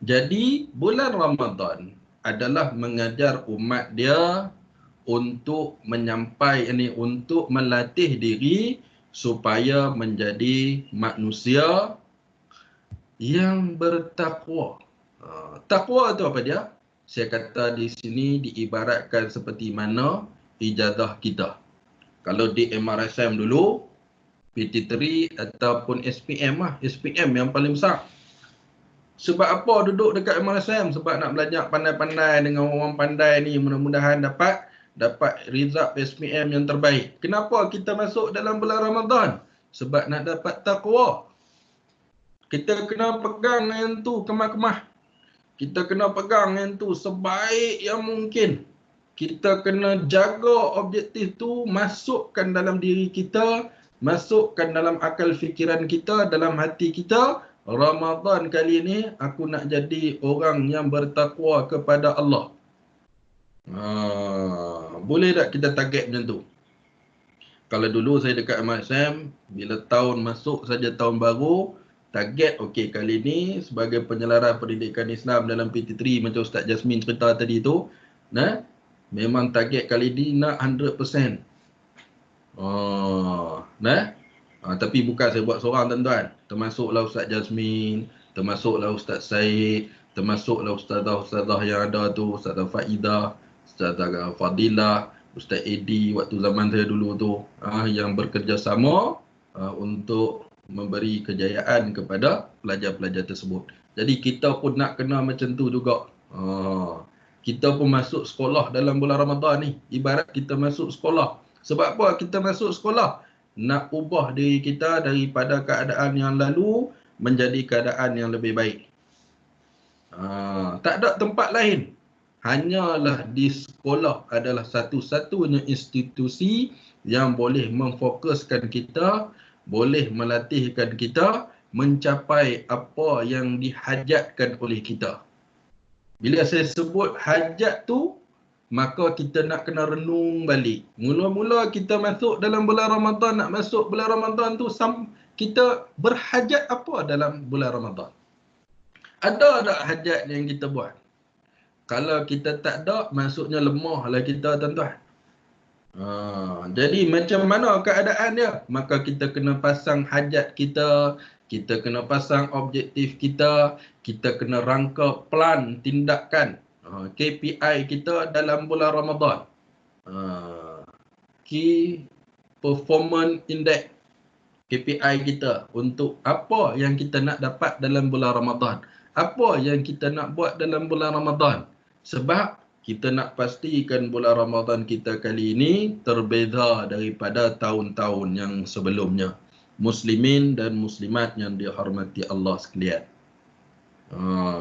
Jadi bulan Ramadan adalah mengajar umat dia untuk untuk melatih diri supaya menjadi manusia yang bertakwa. Takwa itu apa dia? Saya kata di sini diibaratkan seperti mana ijazah kita. Kalau di MRSM dulu, PT3 ataupun SPM lah. SPM yang paling besar. Sebab apa duduk dekat MRSM? Sebab nak belajar pandai-pandai dengan orang pandai ni. Mudah-mudahan dapat result SPM yang terbaik. Kenapa kita masuk dalam bulan Ramadan? Sebab nak dapat takwa. Kita kena pegang yang tu kemah-kemah. Kita kena pegang yang tu sebaik yang mungkin. Kita kena jaga objektif tu, masukkan dalam diri kita, masukkan dalam akal fikiran kita, dalam hati kita. Ramadan kali ni aku nak jadi orang yang bertakwa kepada Allah. Boleh tak kita target macam tu? Kalau dulu saya dekat MSM, bila tahun masuk saja tahun baru, target okey kali ni sebagai penyelaras pendidikan Islam dalam PT3 macam Ustaz Jasmin cerita tadi tu, nah, memang target kali ni nak 100%. Nah. Tapi bukan saya buat seorang tuan-tuan. Termasuklah Ustaz Jasmin, termasuklah Ustaz Said, termasuklah ustazah-ustazah yang ada tu, Ustazah Faidah, Ustazah Fadilah, Ustaz Edi waktu zaman saya dulu tu, yang bekerjasama untuk memberi kejayaan kepada pelajar-pelajar tersebut. Jadi kita pun nak kena macam tu juga. Kita pun masuk sekolah dalam bulan Ramadan ni. Ibarat kita masuk sekolah. Sebab apa kita masuk sekolah? Nak ubah diri kita daripada keadaan yang lalu menjadi keadaan yang lebih baik. Tak ada tempat lain. Hanyalah di sekolah adalah satu-satunya institusi yang boleh memfokuskan kita, boleh melatihkan kita mencapai apa yang dihajatkan oleh kita. Bila saya sebut hajat tu, maka kita nak kena renung balik. Mula-mula kita masuk dalam bulan Ramadan, nak masuk bulan Ramadan tu, kita berhajat apa dalam bulan Ramadan? Ada tak hajat yang kita buat? Kalau kita tak ada, maksudnya lemahlah kita tuan-tuan. Jadi macam mana keadaan dia? Maka kita kena pasang hajat kita, kita kena pasang objektif kita kena rangka plan tindakan. KPI kita dalam bulan Ramadan. Key Performance Index. KPI kita untuk apa yang kita nak dapat dalam bulan Ramadan. Apa yang kita nak buat dalam bulan Ramadan. Sebab kita nak pastikan bulan Ramadan kita kali ini terbeza daripada tahun-tahun yang sebelumnya. Muslimin dan muslimat yang dihormati Allah sekalian.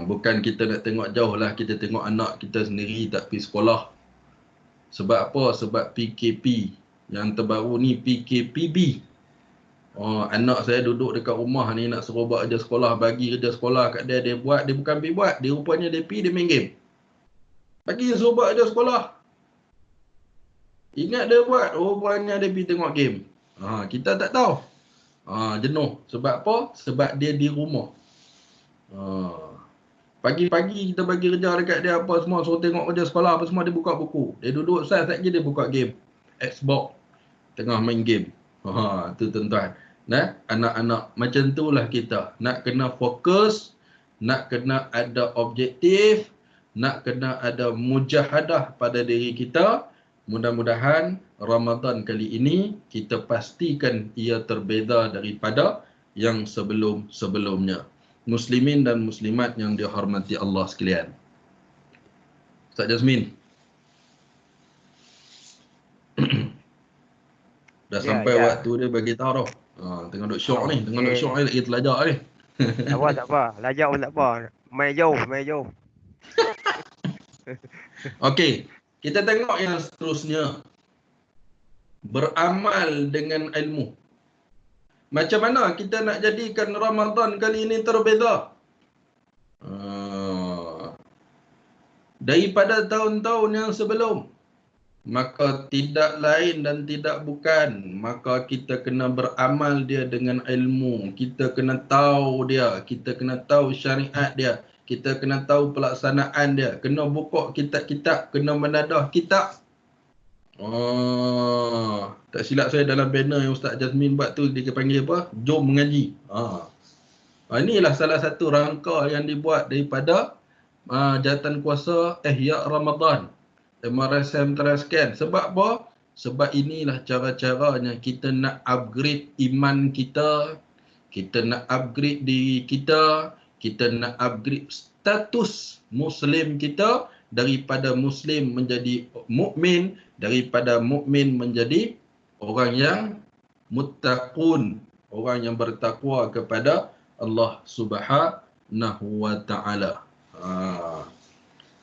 Bukan kita nak tengok jauh lah, kita tengok anak kita sendiri tak pergi sekolah. Sebab apa? Sebab PKP. Yang terbaru ni PKPB. Anak saya duduk dekat rumah ni nak suruh buat kerja sekolah, bagi kerja sekolah kat dia, dia buat, dia bukan pergi buat, dia rupanya dia pergi, dia main game. Bagi dia suruh buat kerja sekolah. Ingat dia buat, rupanya dia pergi tengok game. Kita tak tahu. Jenuh. Sebab apa? Sebab dia di rumah. Pagi-pagi kita bagi kerja dekat dia apa semua, suruh tengok kerja sekolah apa semua, dia buka buku. Dia duduk sekejap dia buka game. Xbox. Tengah main game. Tu tuan-tuan. Nah, anak-anak macam itulah kita. Nak kena fokus, nak kena ada objektif, nak kena ada mujahadah pada diri kita. Mudah-mudahan Ramadan kali ini kita pastikan ia terbeza daripada yang sebelum-sebelumnya. Muslimin dan muslimat yang dihormati Allah sekalian. Ustaz Jasmin. Dah sampai waktu dia bagi tahu dah. Tengah duk syok ni, tengah duk syok ni lagi telajak ni. Tak apa. Lajak pun tak apa. Mai jauh. Okey, kita tengok yang seterusnya. Beramal dengan ilmu. Macam mana kita nak jadikan Ramadan kali ini terbeza? Daripada tahun-tahun yang sebelum. Maka tidak lain dan tidak bukan. Maka kita kena beramal dia dengan ilmu. Kita kena tahu dia. Kita kena tahu syariat dia. Kita kena tahu pelaksanaan dia. Kena buka kitab-kitab. Kena menadah kitab. Tak silap saya dalam banner yang Ustaz Jasmin buat tu, dia panggil apa? Jom mengaji. Inilah salah satu rangka yang dibuat daripada Jawatan Kuasa Ihya Ramadan. MRSM teraskan. Sebab apa? Sebab inilah cara-caranya kita nak upgrade iman kita. Kita nak upgrade diri kita. Kita nak upgrade status Muslim kita. Daripada Muslim menjadi mukmin, daripada mukmin menjadi orang yang muttaqun, orang yang bertakwa kepada Allah Subhanahu wa taala.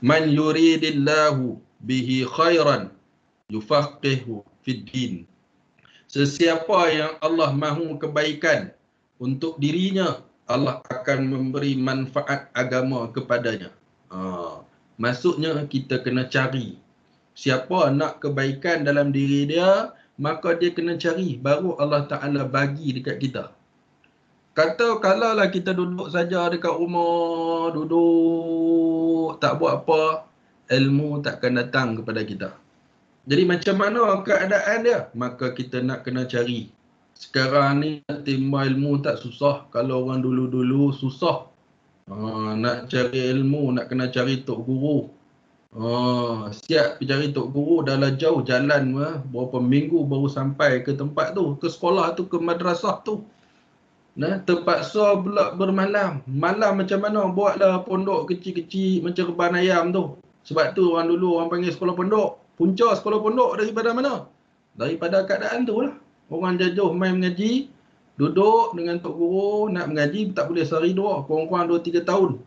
Man yuridillahu bihi khairan yufaqihu fid din. Sesiapa yang Allah mahu kebaikan untuk dirinya, Allah akan memberi manfaat agama kepadanya. Maksudnya kita kena cari. Siapa nak kebaikan dalam diri dia, maka dia kena cari. Baru Allah Ta'ala bagi dekat kita. Kata kalau lah kita duduk saja dekat rumah, duduk tak buat apa, ilmu takkan datang kepada kita. Jadi macam mana keadaan dia? Maka kita nak kena cari. Sekarang ni nak timba ilmu tak susah. Kalau orang dulu-dulu susah. Nak cari ilmu, nak kena cari tok guru. Siap pergi cari tok guru, dah lah jauh jalan berapa minggu baru sampai ke tempat tu, ke sekolah tu, ke madrasah tu. Terpaksa pula bermalam. Malam macam mana? Buatlah pondok kecil-kecil macam reban ayam tu. Sebab tu orang dulu orang panggil sekolah pondok. Punca sekolah pondok daripada mana? Daripada keadaan tu lah. Orang jauh main mengaji, duduk dengan tok guru, nak mengaji tak boleh sehari dua, kurang-kurang 2-3 tahun.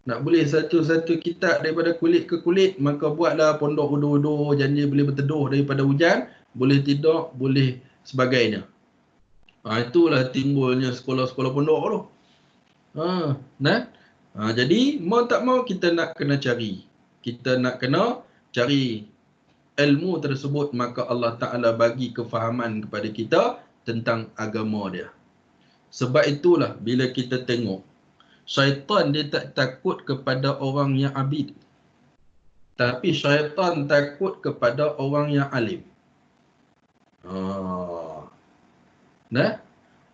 Nak boleh satu-satu kitab daripada kulit ke kulit, maka buatlah pondok udur-udur, janji boleh berteduh daripada hujan, boleh tidur, boleh sebagainya. Itulah timbulnya sekolah-sekolah pondok tu. Jadi mau tak mau kita nak kena cari. Kita nak kena cari ilmu tersebut, maka Allah Ta'ala bagi kefahaman kepada kita tentang agama dia. Sebab itulah bila kita tengok syaitan dia tak takut kepada orang yang abid, tapi syaitan takut kepada orang yang alim.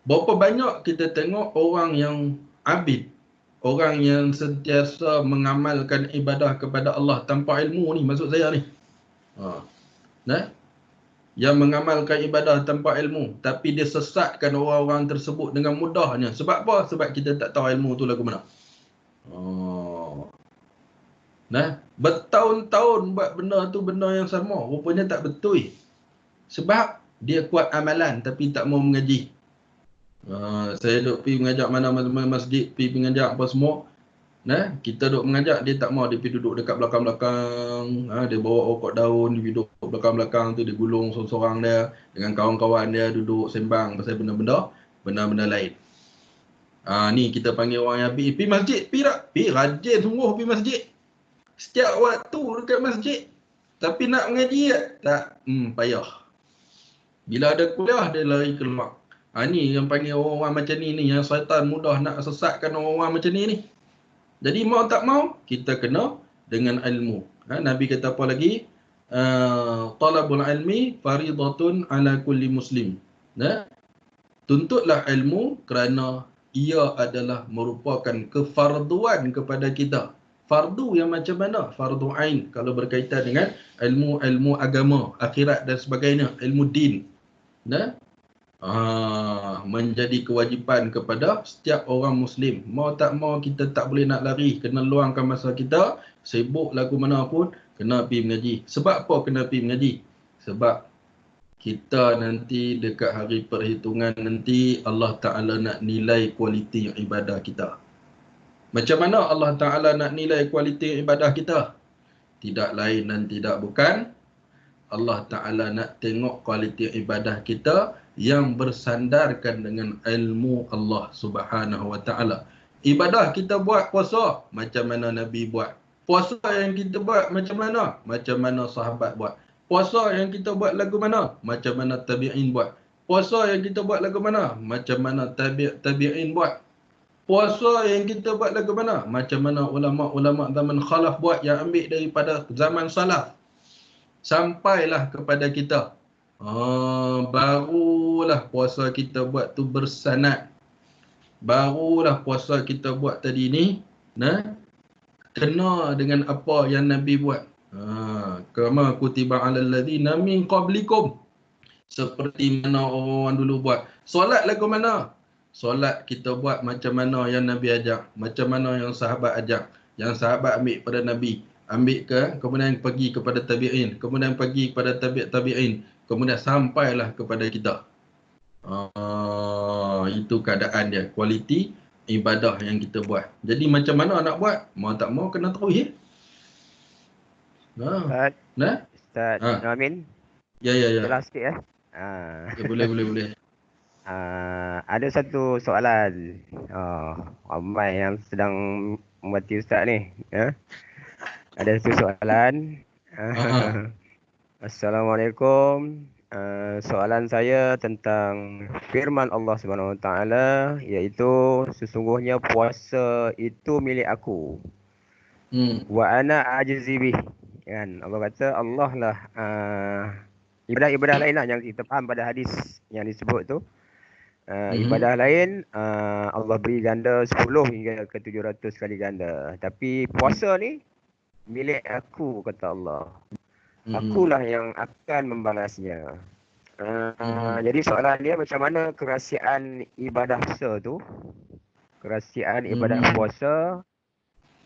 Berapa banyak kita tengok orang yang abid, orang yang sentiasa mengamalkan ibadah kepada Allah tanpa ilmu ni, maksud saya ni. Yang mengamalkan ibadah tanpa ilmu, tapi dia sesatkan orang-orang tersebut dengan mudahnya. Sebab apa? Sebab kita tak tahu ilmu tu lagu mana. Bertahun-tahun buat benda tu, benda yang sama, rupanya tak betul. Sebab dia kuat amalan tapi tak mau mengaji. Saya duk pergi mengajak mana-mana masjid, pergi mengajak apa semua. Kita duk mengajak, dia tak mau, dia pergi duduk dekat belakang-belakang. Dia bawa rokok daun, dia duduk belakang-belakang tu, dia gulung sorang-sorang dia dengan kawan-kawan dia, duduk sembang pasal benda-benda lain. Ni kita panggil orang yang pergi masjid, pergi tak? Pergi rajin sungguh pergi masjid. Setiap waktu dekat masjid. Tapi nak mengaji tak? Payah. Bila ada kuliah, dia lari keluar. Ni yang panggil orang-orang macam ni, yang syaitan mudah nak sesatkan orang-orang macam ni. Jadi mau tak mau, kita kena dengan ilmu. Nabi kata apa lagi? Talabul ilmi faridatun ala kulli muslim. Tuntutlah ilmu kerana ia adalah merupakan kefarduan kepada kita. Fardu yang macam mana? Fardu ain kalau berkaitan dengan ilmu agama, akhirat dan sebagainya, ilmu din. Menjadi kewajipan kepada setiap orang Muslim. Mau tak mau kita tak boleh nak lari, kena luangkan masa kita, sibuk lagu mana pun, kena pergi mengaji. Sebab apa kena pergi mengaji? Sebab kita nanti dekat hari perhitungan nanti, Allah Ta'ala nak nilai kualiti ibadah kita. Macam mana Allah Ta'ala nak nilai kualiti ibadah kita? Tidak lain dan tidak bukan, Allah Ta'ala nak tengok kualiti ibadah kita yang bersandarkan dengan ilmu Allah Subhanahu Wa Ta'ala. Ibadah kita buat puasa, macam mana Nabi buat. Puasa yang kita buat macam mana? Macam mana sahabat buat. Puasa yang kita buat lagu mana? Macam mana tabi'in buat. Puasa yang kita buat lagu mana? Macam mana tabi'in buat. Puasa yang kita buat lagu mana? Macam mana ulama-ulama zaman khalaf buat, yang ambil daripada zaman salaf. Sampailah kepada kita. Barulah puasa kita buat tu bersanad. Barulah puasa kita buat tadi ni kena dengan apa yang Nabi buat. Kama kutiba alal ladzina min qablikum. Seperti mana orang dulu buat. Solat lagu mana? Solat kita buat macam mana yang Nabi ajak, macam mana yang sahabat ajak. Yang sahabat ambil pada Nabi, ambil kemudian pergi kepada tabi'in, kemudian pergi kepada tabi'in, kemudian sampailah kepada kita. Itu keadaan dia, kualiti ibadah yang kita buat. Jadi macam mana nak buat? Mau tak mau kena tahu Ustaz Amin. Ya. Jelas sikit Boleh. Ada satu soalan. Ramai yang sedang memati Ustaz ni. Ada satu soalan. Assalamualaikum. Soalan saya tentang firman Allah Subhanahu Wa Taala, iaitu sesungguhnya puasa itu milik aku. Wa ana ajzi bih. Kan Allah kata Allah lah ibadah-ibadah lain lah yang kita faham pada hadis yang disebut tu. Ibadah lain Allah beri ganda 10 hingga ke 700 kali ganda. Tapi puasa ni milik aku, kata Allah. Akulah yang akan membalasnya. Jadi soalan dia, macam mana kerahsiaan ibadah puasa tu? Kerahsiaan ibadah puasa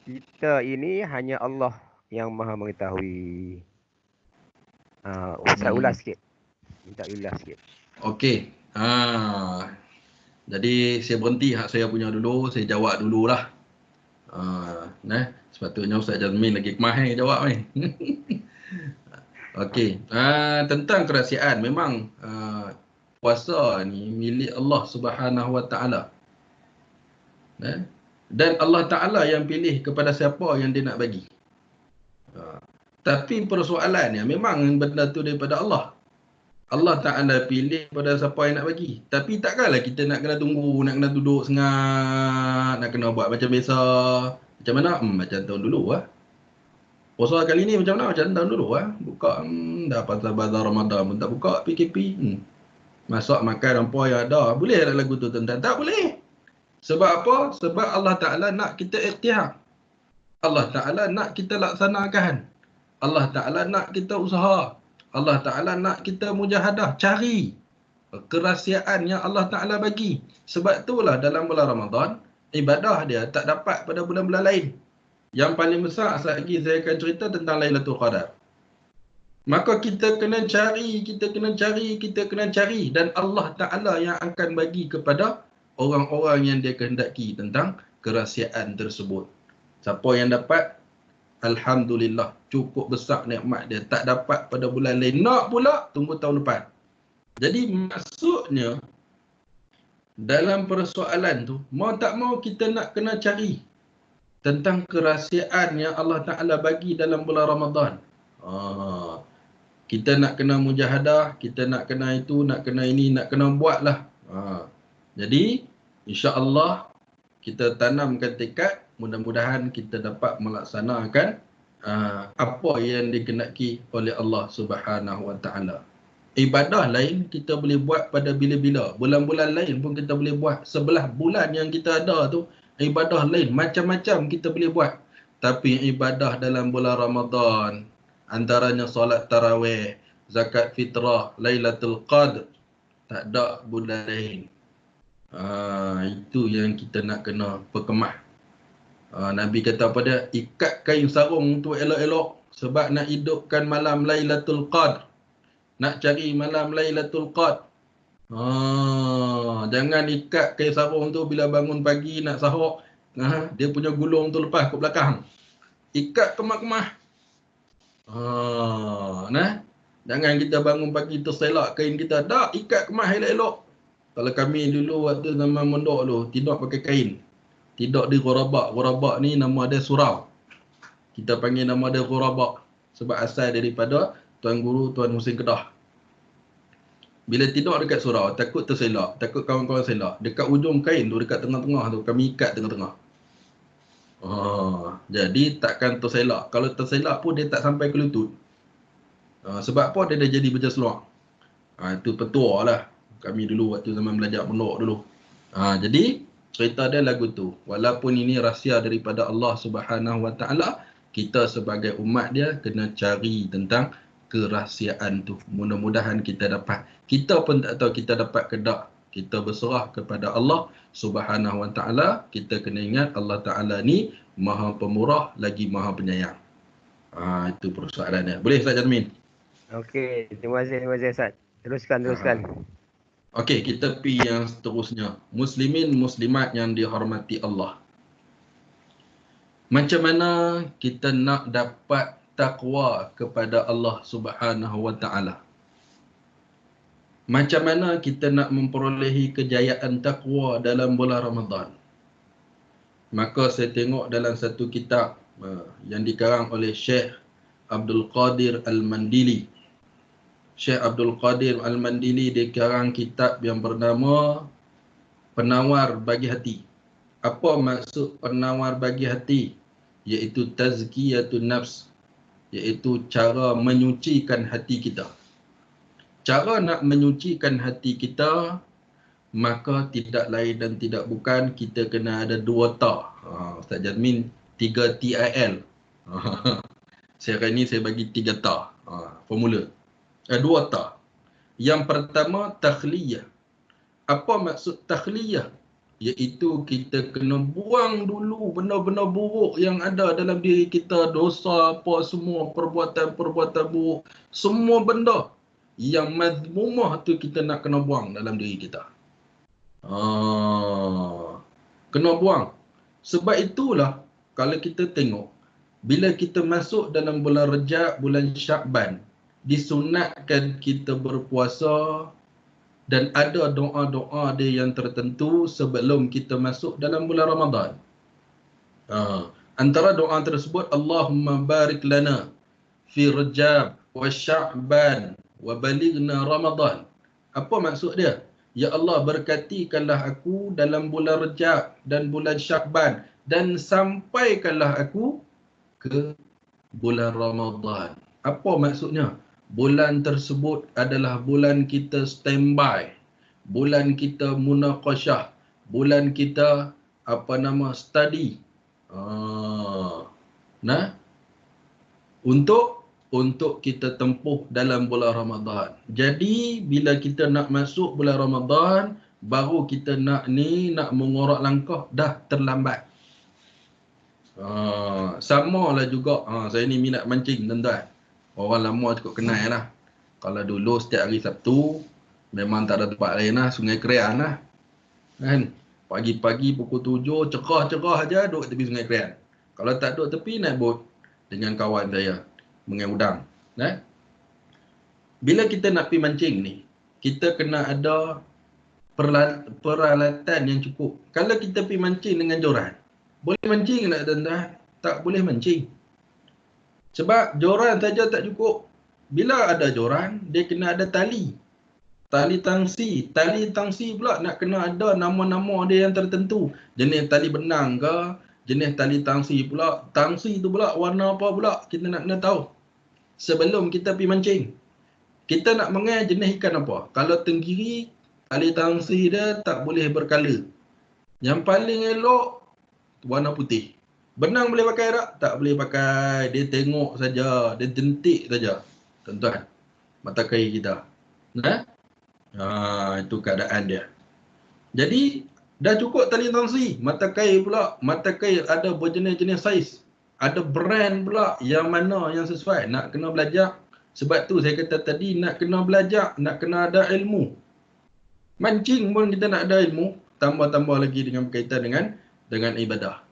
kita ini hanya Allah yang maha mengetahui. Ustaz ulas sikit. Minta ulas sikit. Okey. Jadi saya berhenti hak saya punya dulu, saya jawab dululah. Sepatutnya Ustaz Jazmin lagi kemah jawab ni. Okey. Tentang kerahsiaan, memang puasa ni milik Allah Subhanahu Wa Taala. Dan Allah Taala yang pilih kepada siapa yang dia nak bagi. Tapi persoalannya memang benda tu daripada Allah. Allah Ta'ala pilih pada siapa yang nak bagi. Tapi takkanlah kita nak kena tunggu, nak kena duduk sengat, nak kena buat macam biasa. Macam mana? Macam tahun dulu lah. Puasa kali ni macam mana? Macam tahun dulu lah. Buka, dah pasal bazar Ramadan pun tak buka, PKP. Masak makan apa yang ada. Boleh ada lagu tu tuan-tuan? Tak boleh. Sebab apa? Sebab Allah Ta'ala nak kita ikhtiar. Allah Ta'ala nak kita laksanakan. Allah Ta'ala nak kita usaha. Allah Ta'ala nak kita mujahadah, cari kerahsiaan yang Allah Ta'ala bagi. Sebab itulah dalam bulan Ramadan, ibadah dia tak dapat pada bulan-bulan lain. Yang paling besar, lagi saya akan cerita tentang Lailatul Qadar. Maka kita kena cari, kita kena cari. Dan Allah Ta'ala yang akan bagi kepada orang-orang yang dia kehendaki tentang kerahsiaan tersebut. Siapa yang dapat, alhamdulillah, cukup besar nikmat dia. Tak dapat pada bulan lain, nak pula tunggu tahun depan. Jadi maksudnya dalam persoalan tu, mau tak mau kita nak kena cari tentang kerahsiaan yang Allah Ta'ala bagi dalam bulan Ramadan. Kita nak kena mujahadah, kita nak kena itu, nak kena ini, nak kena buat lah. Jadi insya-Allah kita tanamkan tekad, mudah-mudahan kita dapat melaksanakan apa yang dikehendaki oleh Allah Subhanahu Wa Taala. Ibadah lain kita boleh buat pada bila-bila. Bulan-bulan lain pun kita boleh buat. Sebelah bulan yang kita ada tu, ibadah lain macam-macam kita boleh buat. Tapi ibadah dalam bulan Ramadan, antaranya solat tarawih, zakat fitrah, Lailatul Qadr, tak ada bulan lain. Itu yang kita nak kena perkemah. Nabi kata pada ikat kain sarung tu elok-elok sebab nak hidupkan malam Lailatul Qadr. Nak cari malam Lailatul Qadr. Jangan ikat kain sarung tu bila bangun pagi nak sahur, dia punya gulung tu lepas ke belakang. Ikat kemah-kemah. Jangan kita bangun pagi terselak kain kita. Tak, ikat kemah elok-elok. Kalau kami dulu waktu zaman mondok tu, tidur pakai kain. Tidak di ghurabak. Ghurabak ni nama dia surau. Kita panggil nama dia ghurabak sebab asal daripada Tuan Guru Tuan Husin Kedah. Bila tidur dekat surau, takut terselak, takut kawan-kawan selak. Dekat ujung kain tu, dekat tengah-tengah tu, kami ikat tengah-tengah. Jadi takkan terselak. Kalau terselak pun dia tak sampai ke lutut. Sebab apa? Dia dah jadi macam seluar. Itu petua lah. Kami dulu waktu zaman belajar pondok dulu. Jadi cerita dia lagu tu. Walaupun ini rahsia daripada Allah Subhanahu Wa Taala, kita sebagai umat dia kena cari tentang kerahsiaan tu. Mudah-mudahan kita dapat. Kita pun tak tahu kita dapat ke tak. Kita berserah kepada Allah Subhanahu Wa Taala. Kita kena ingat Allah Taala ni Maha Pemurah lagi Maha Penyayang. Itu persoalannya. Boleh Ustaz Jazmin? Okey, terima kasih Ustaz. Teruskan. Okey, kita pergi yang seterusnya. Muslimin muslimat yang dihormati Allah. Macam mana kita nak dapat takwa kepada Allah Subhanahu Wa Taala? Macam mana kita nak memperolehi kejayaan takwa dalam bulan Ramadan? Maka saya tengok dalam satu kitab yang dikarang oleh Syekh Abdul Qadir Al-Mandili. Syekh Abdul Qadir Al-Mandili dia karang kitab yang bernama Penawar Bagi Hati. Apa maksud penawar bagi hati? Iaitu tazkiyatun nafs, iaitu cara menyucikan hati kita. Cara nak menyucikan hati kita, maka tidak lain dan tidak bukan kita kena ada 2 ta. Ustaz Jazmin 3 TIL. Sekarang ni saya bagi 3 ta. Formula. 2 ta. Yang pertama takhliyah. Apa maksud takhliyah? Iaitu kita kena buang dulu benda-benda buruk yang ada dalam diri kita, dosa apa semua, perbuatan-perbuatan buruk, semua benda yang mazmumah tu kita nak kena buang dalam diri kita. Kena buang. Sebab itulah kalau kita tengok, bila kita masuk dalam bulan Rajab, bulan Syakban, disunatkan kita berpuasa dan ada doa-doa dia yang tertentu sebelum kita masuk dalam bulan Ramadan. Antara doa tersebut, Allahumma barik lana fi Rajab wa Sya'ban wa balighna Ramadan. Apa maksud dia? Ya Allah, berkatikanlah aku dalam bulan Rajab dan bulan Sya'ban dan sampaikanlah aku ke bulan Ramadan. Apa maksudnya? Bulan tersebut adalah bulan kita standby, bulan kita munaqasyah, bulan kita study. Untuk kita tempuh dalam bulan Ramadan. Jadi bila kita nak masuk bulan Ramadan, baru kita nak mengorak langkah, dah terlambat. Sama lah juga, saya ni minat mancing tuan-tuan. Orang lama cukup kenal lah. Kalau dulu setiap hari Sabtu, memang tak ada tempat lain lah, Sungai Krian lah. Kan? Pagi-pagi pukul 7, cerah-cerah aja duduk tepi Sungai Krian. Kalau tak duduk tepi, naik bot dengan kawan saya, mengai udang. Bila kita nak pergi mancing ni, kita kena ada peralatan yang cukup. Kalau kita pergi mancing dengan joran, boleh mancing tak tuan-tuan? Tak boleh mancing. Sebab joran saja tak cukup. Bila ada joran, dia kena ada tali. Tali tangsi. Tali tangsi pula nak kena ada nama-nama dia yang tertentu. Jenis tali benang ke, jenis tali tangsi pula. Tangsi tu pula warna apa pula, kita nak kena tahu. Sebelum kita pergi mancing. Kita nak mengai jenis ikan apa. Kalau tenggiri, tali tangsi dia tak boleh berkala. Yang paling elok, warna putih. Benang boleh pakai tak? Tak boleh pakai. Dia tengok saja. Dia jentik saja. Tuan-tuan. Mata kail kita. Itu keadaan dia. Jadi, dah cukup tali tangsi. Mata kail pula. Mata kail ada berjenis-jenis saiz. Ada brand pula yang mana yang sesuai. Nak kena belajar. Sebab tu saya kata tadi, nak kena belajar. Nak kena ada ilmu. Mancing pun kita nak ada ilmu. Tambah-tambah lagi dengan berkaitan dengan ibadah.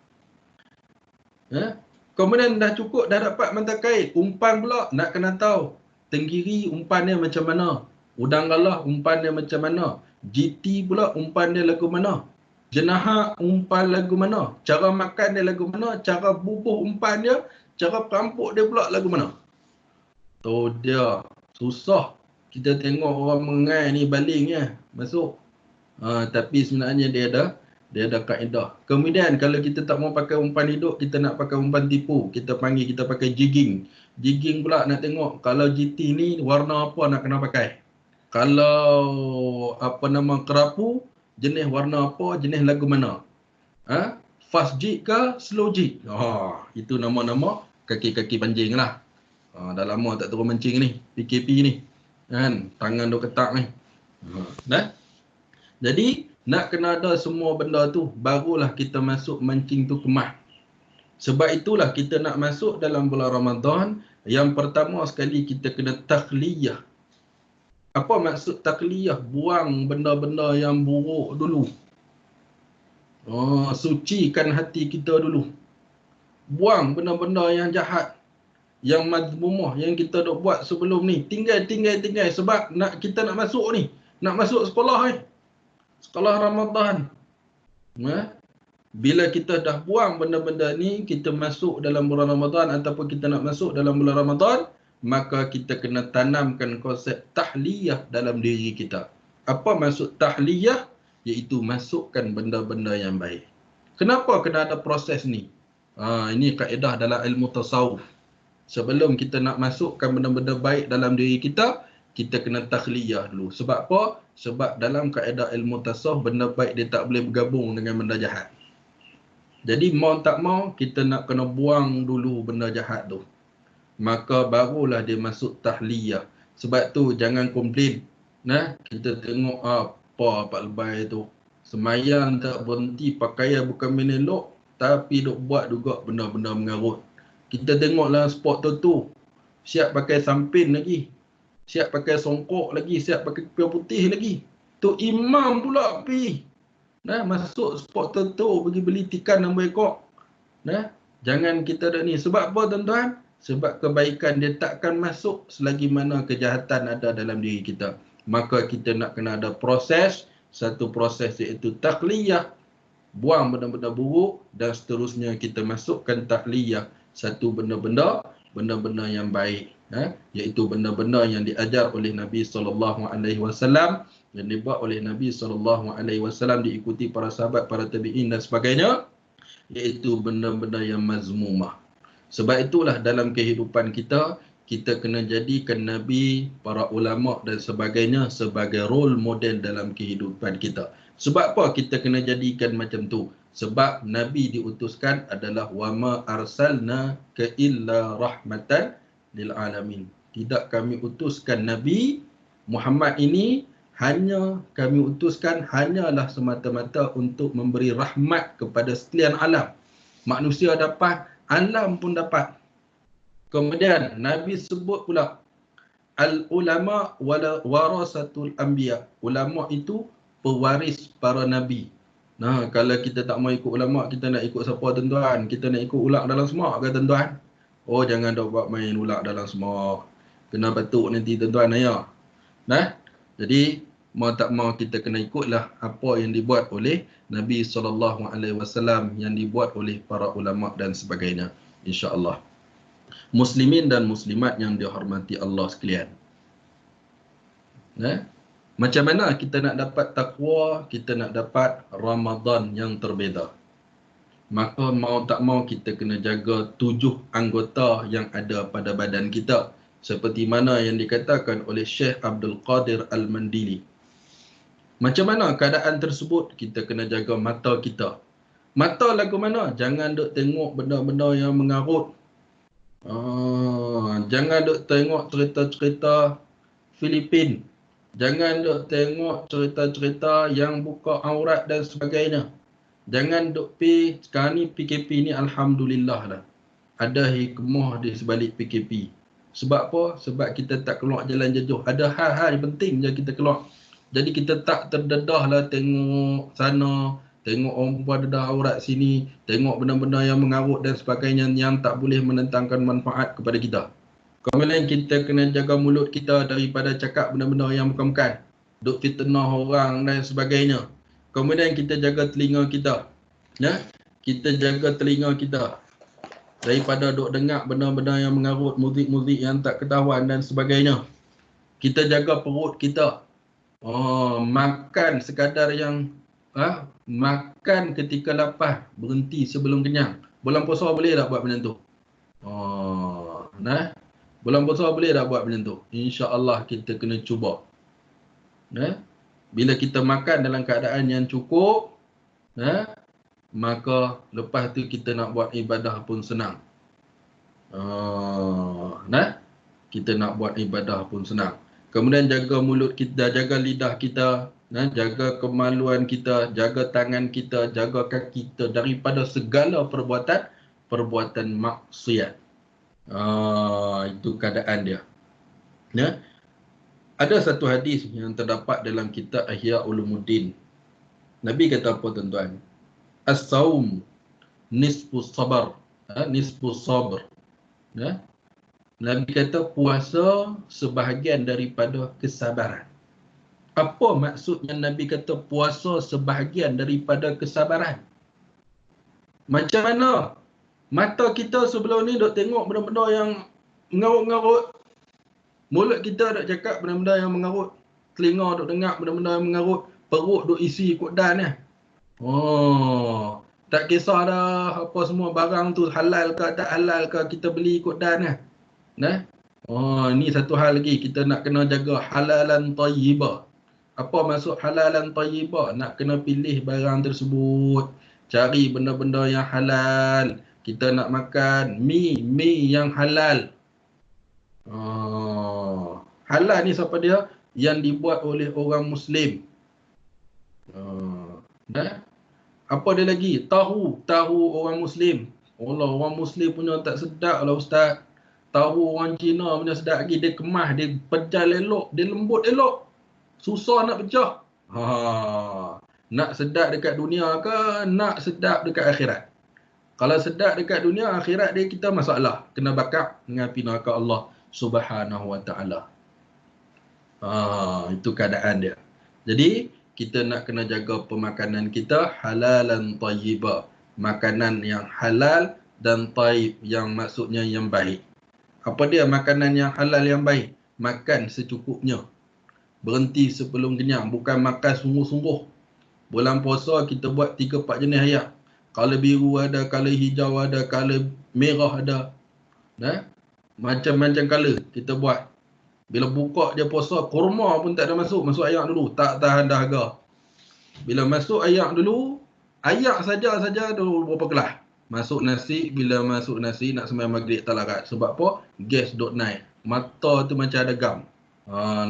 Kemudian dah cukup, dah dapat mata kail. Umpan pula nak kena tahu. Tenggiri umpan dia macam mana. Udang galah umpan dia macam mana. GT pula umpan dia lagu mana. Jenaha umpan lagu mana. Cara makan dia lagu mana. Cara bubuh umpan dia. Cara perampuk dia pula lagu mana. Tu dia. Susah. Kita tengok orang mengai ni baling masuk. Tapi sebenarnya dia ada kaedah. Kemudian kalau kita tak mau pakai umpan hidup, kita nak pakai umpan tipu. Kita pakai jigging. Jigging pula nak tengok kalau GT ni warna apa nak kena pakai. Kalau kerapu, jenis warna apa, jenis lagu mana. Fast jig ke slow jig. Itu nama-nama kaki-kaki pancing lah. Dah lama tak turun mancing ni, PKP ni. Kan, tangan duk ketak ni. Jadi nak kena ada semua benda tu, barulah kita masuk mancing tu kemah. Sebab itulah kita nak masuk dalam bulan Ramadan, yang pertama sekali kita kena takhliyah. Apa maksud takhliyah? Buang benda-benda yang buruk dulu. Sucikan hati kita dulu. Buang benda-benda yang jahat, yang mazmumah, yang kita dah buat sebelum ni. Tinggal. Sebab kita nak masuk ni. Nak masuk sekolah ni. Sekolah Ramadan. Bila kita dah buang benda-benda ni, kita masuk dalam bulan Ramadan ataupun kita nak masuk dalam bulan Ramadan, maka kita kena tanamkan konsep tahliyah dalam diri kita. Apa maksud tahliyah? Iaitu masukkan benda-benda yang baik. Kenapa kena ada proses ni? Ini kaedah dalam ilmu tasawuf. Sebelum kita nak masukkan benda-benda baik dalam diri kita, kita kena tahliyah dulu. Sebab apa? Sebab dalam kaedah ilmu tasawuf, benda baik dia tak boleh bergabung dengan benda jahat. Jadi mau tak mau, kita nak kena buang dulu benda jahat tu. Maka barulah dia masuk tahliyah. Sebab tu jangan komplain. Nah, kita tengok apa Pak Lebay tu. Semayang tak berhenti, pakaian bukan main elok, tapi duk buat juga benda-benda mengarut. Kita tengoklah sport tu. Siap pakai sampin lagi. Siap pakai songkok lagi, siap pakai kepiah putih lagi. Tu imam pula pergi. Nah, masuk sport tu pergi beli tikan 6 ekor. Nah, jangan kita ada ni. Sebab apa tuan-tuan? Sebab kebaikan dia takkan masuk selagi mana kejahatan ada dalam diri kita. Maka kita nak kena ada proses. Satu proses iaitu takliyah. Buang benda-benda buruk. Dan seterusnya kita masukkan takliyah. Satu benda-benda yang baik. Iaitu benda-benda yang diajar oleh Nabi SAW. Yang dibuat oleh Nabi SAW. Diikuti para sahabat, para tabi'in dan sebagainya. Iaitu benda-benda yang mazmumah. Sebab itulah dalam kehidupan kita, kita kena jadikan Nabi, para ulama dan sebagainya sebagai role model dalam kehidupan kita. Sebab apa kita kena jadikan macam tu? Sebab Nabi diutuskan adalah wama arsalna ka illa rahmatan lil alamin. Tidak kami utuskan Nabi Muhammad ini, hanya kami utuskan hanyalah semata-mata untuk memberi rahmat kepada sekalian alam. Manusia dapat, alam pun dapat. Kemudian Nabi sebut pula al-ulama warasatul anbiya. Ulama itu pewaris para nabi. Nah, kalau kita tak mau ikut ulama, kita nak ikut siapa tuan-tuan? Kita nak ikut ulak dalam semak ke tuan-tuan? Oh, jangan dok buat main ulak dalam semak. Kena batuk nanti tuan-tuan ayah. Nah, jadi mau tak mau kita kena ikutlah apa yang dibuat oleh Nabi SAW, yang dibuat oleh para ulama dan sebagainya, insya-Allah. Muslimin dan muslimat yang dihormati Allah sekalian. Macam mana kita nak dapat takwa, kita nak dapat Ramadan yang terbeza? Maka mau tak mau kita kena jaga 7 anggota yang ada pada badan kita. Seperti mana yang dikatakan oleh Syekh Abdul Qadir Al-Mandili. Macam mana keadaan tersebut? Kita kena jaga mata kita. Mata lagu mana? Jangan duk tengok benda-benda yang mengarut. Jangan duk tengok cerita-cerita Filipin. Jangan duk tengok cerita-cerita yang buka aurat dan sebagainya. Jangan duk pergi, sekarang ni PKP ni alhamdulillah lah. Ada hikmah di sebalik PKP. Sebab apa? Sebab kita tak keluar jalan jejuh. Ada hal-hal yang penting je kita keluar. Jadi kita tak terdedah lah tengok sana, tengok orang perempuan dedah aurat sini, tengok benda-benda yang mengarut dan sebagainya yang tak boleh menentangkan manfaat kepada kita. Kemudian kita kena jaga mulut kita daripada cakap benda-benda yang bukan-bukan. Duk fitnah orang dan sebagainya. Kemudian kita jaga telinga kita. Kita jaga telinga kita daripada duk dengar benda-benda yang mengarut, muzik-muzik yang tak ketahuan dan sebagainya. Kita jaga perut kita. Makan sekadar yang makan ketika lapar, berhenti sebelum kenyang. Bulan puasa boleh tak buat macam tu? Bulan puasa boleh tak buat macam tu? InsyaAllah kita kena cuba. Bila kita makan dalam keadaan yang cukup, maka lepas tu kita nak buat ibadah pun senang. Kita nak buat ibadah pun senang. Kemudian jaga mulut kita, jaga lidah kita, jaga kemaluan kita, jaga tangan kita, jaga kaki kita daripada segala perbuatan maksiat. Itu keadaan dia. Ada satu hadis yang terdapat dalam kitab Ihya Ulumuddin. Nabi kata apa tuan-tuan? As-saum nisfus sabar, nisfus sabr. Nabi kata puasa sebahagian daripada kesabaran. Apa maksudnya Nabi kata puasa sebahagian daripada kesabaran? Macam mana? Mata kita sebelum ni duk tengok benda-benda yang mengarut-mengarut. Mulut kita duk cakap benda-benda yang mengarut, telinga duk dengar benda-benda yang mengarut, perut duk isi ikut dan ya. Oh, tak kisah dah apa semua barang tu halal ke tak halal ke, kita beli ikut dan ya. Nah. Oh, ni satu hal lagi, kita nak kena jaga halalan tayyibah. Apa maksud halalan tayyibah? Nak kena pilih barang tersebut, cari benda-benda yang halal. Kita nak makan mi yang halal. Oh, halal ni siapa dia? Yang dibuat oleh orang Muslim. Dah. Apa dia lagi? Tahu orang Muslim. Allah, orang Muslim punya tak sedap lah Ustaz. Tahu orang Cina punya sedap lagi. Dia kemas, dia pejal elok, dia lembut elok. Susah nak pecah. Nak sedap dekat dunia ke, nak sedap dekat akhirat? Kalau sedap dekat dunia, akhirat dia kita masalah. Kena bakar dengan api neraka Allah Subhanahu Wa Taala. Itu keadaan dia. Jadi, kita nak kena jaga pemakanan kita halalan tayyibah. Makanan yang halal dan tayyib, yang maksudnya yang baik. Apa dia makanan yang halal yang baik? Makan secukupnya. Berhenti sebelum kenyang. Bukan makan sungguh-sungguh. Bulan puasa kita buat 3-4 jenis ayam. Color biru ada, color hijau ada, color merah ada. Macam-macam color kita buat. Bila buka dia puasa, kurma pun tak ada masuk. Masuk ayak dulu. Tak tahan dahaga. Bila masuk ayak dulu, ayak saja dulu berapa kelas. Masuk nasi, bila masuk nasi nak sembahyang maghrib tak larat. Sebab apa? Gas duk naik. Mata tu macam ada gam.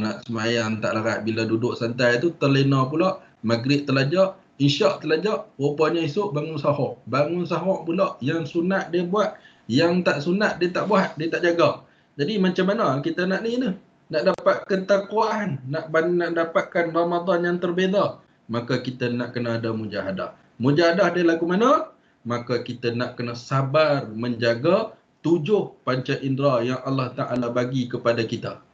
Nak sembahyang tak larat. Bila duduk santai tu terlena pula. Maghrib terlajak, isyak terlajak. Rupanya esok bangun sahur. Bangun sahur pula yang sunat dia buat. Yang tak sunat dia tak buat. Dia tak jaga. Jadi macam mana kita nak ni? Nak dapat ketakwaan, nak dapatkan Ramadan yang terbeza, maka kita nak kena ada mujahadah. Mujahadah dia lagu mana? Maka kita nak kena sabar menjaga 7 panca indera yang Allah Ta'ala bagi kepada kita.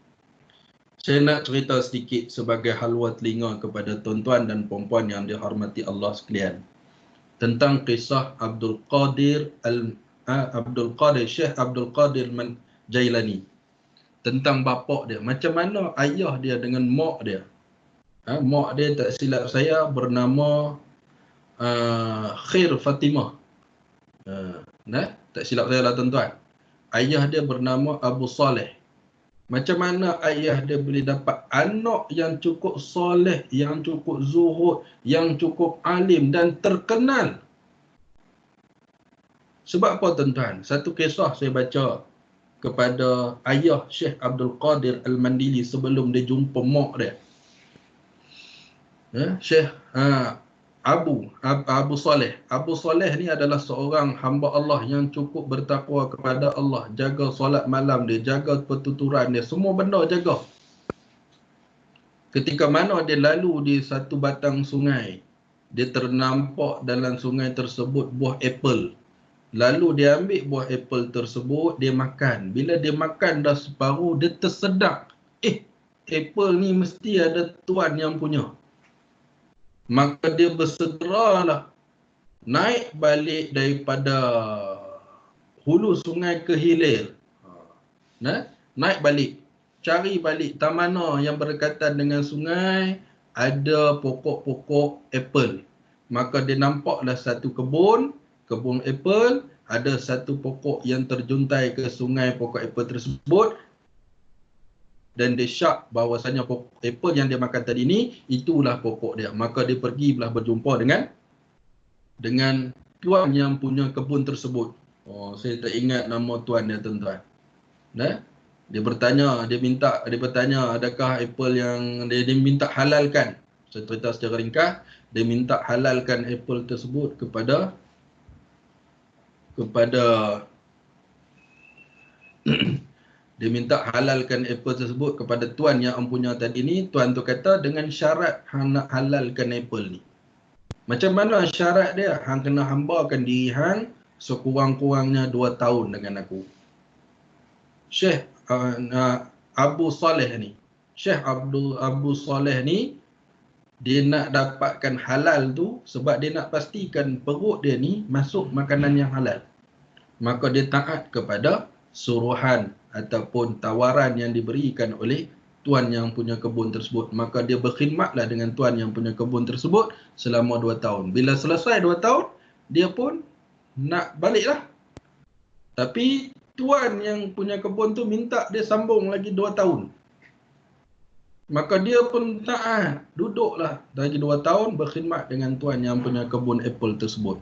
Saya nak cerita sedikit sebagai halwa telinga kepada tuan-tuan dan puan-puan yang dihormati Allah sekalian. Tentang kisah Syekh Abdul Qadir Jailani. Tentang bapak dia. Macam mana ayah dia dengan mak dia. Mak dia tak silap saya bernama Khair Fatimah. Tak silap saya lah tuan-tuan. Ayah dia bernama Abu Saleh. Macam mana ayah dia boleh dapat anak yang cukup soleh, yang cukup zuhud, yang cukup alim dan terkenal? Sebab apa tuan-tuan? Satu kisah saya baca kepada ayah Syekh Abdul Qadir Al-Mandili sebelum dia jumpa mak dia. Syekh Abu Saleh. Abu Saleh ni adalah seorang hamba Allah yang cukup bertakwa kepada Allah. Jaga solat malam dia, jaga pertuturan dia, semua benda jaga. Ketika mana dia lalu di satu batang sungai, dia ternampak dalam sungai tersebut buah apple. Lalu dia ambil buah apple tersebut, dia makan. Bila dia makan dah separuh, dia tersedak. Apple ni mesti ada tuan yang punya. Maka dia bersegeralah naik balik daripada hulu sungai ke hilir. Naik balik. Cari balik tak mana yang berdekatan dengan sungai, ada pokok-pokok apple. Maka dia nampaklah satu kebun apple, ada satu pokok yang terjuntai ke sungai pokok apple tersebut, dan dia syak bahawasanya pokok apple yang dia makan tadi ni, itulah pokok dia. Maka dia pergilah berjumpa dengan tuan yang punya kebun tersebut. Saya tak ingat nama tuan dia tuan-tuan. Dia bertanya, dia bertanya adakah apple yang dia minta halalkan. Saya cerita secara ringkas, dia minta halalkan apple tersebut kepada dia minta halalkan apple tersebut kepada tuan yang empunya tadi ni. Tuan tu kata dengan syarat hang nak halalkan apple ni. Macam mana syarat dia? Hang kena hambakan diri hang sekurang-kurangnya 2 tahun dengan aku. Syekh Abu Saleh ni, Syekh Abu Saleh ni, dia nak dapatkan halal tu sebab dia nak pastikan perut dia ni masuk makanan yang halal. Maka dia taat kepada suruhan ataupun tawaran yang diberikan oleh tuan yang punya kebun tersebut. Maka dia berkhidmatlah dengan tuan yang punya kebun tersebut selama 2 tahun. Bila selesai 2 tahun, dia pun nak baliklah. Tapi tuan yang punya kebun tu minta dia sambung lagi 2 tahun. Maka dia pun taat, duduklah lagi 2 tahun berkhidmat dengan tuan yang punya kebun apple tersebut.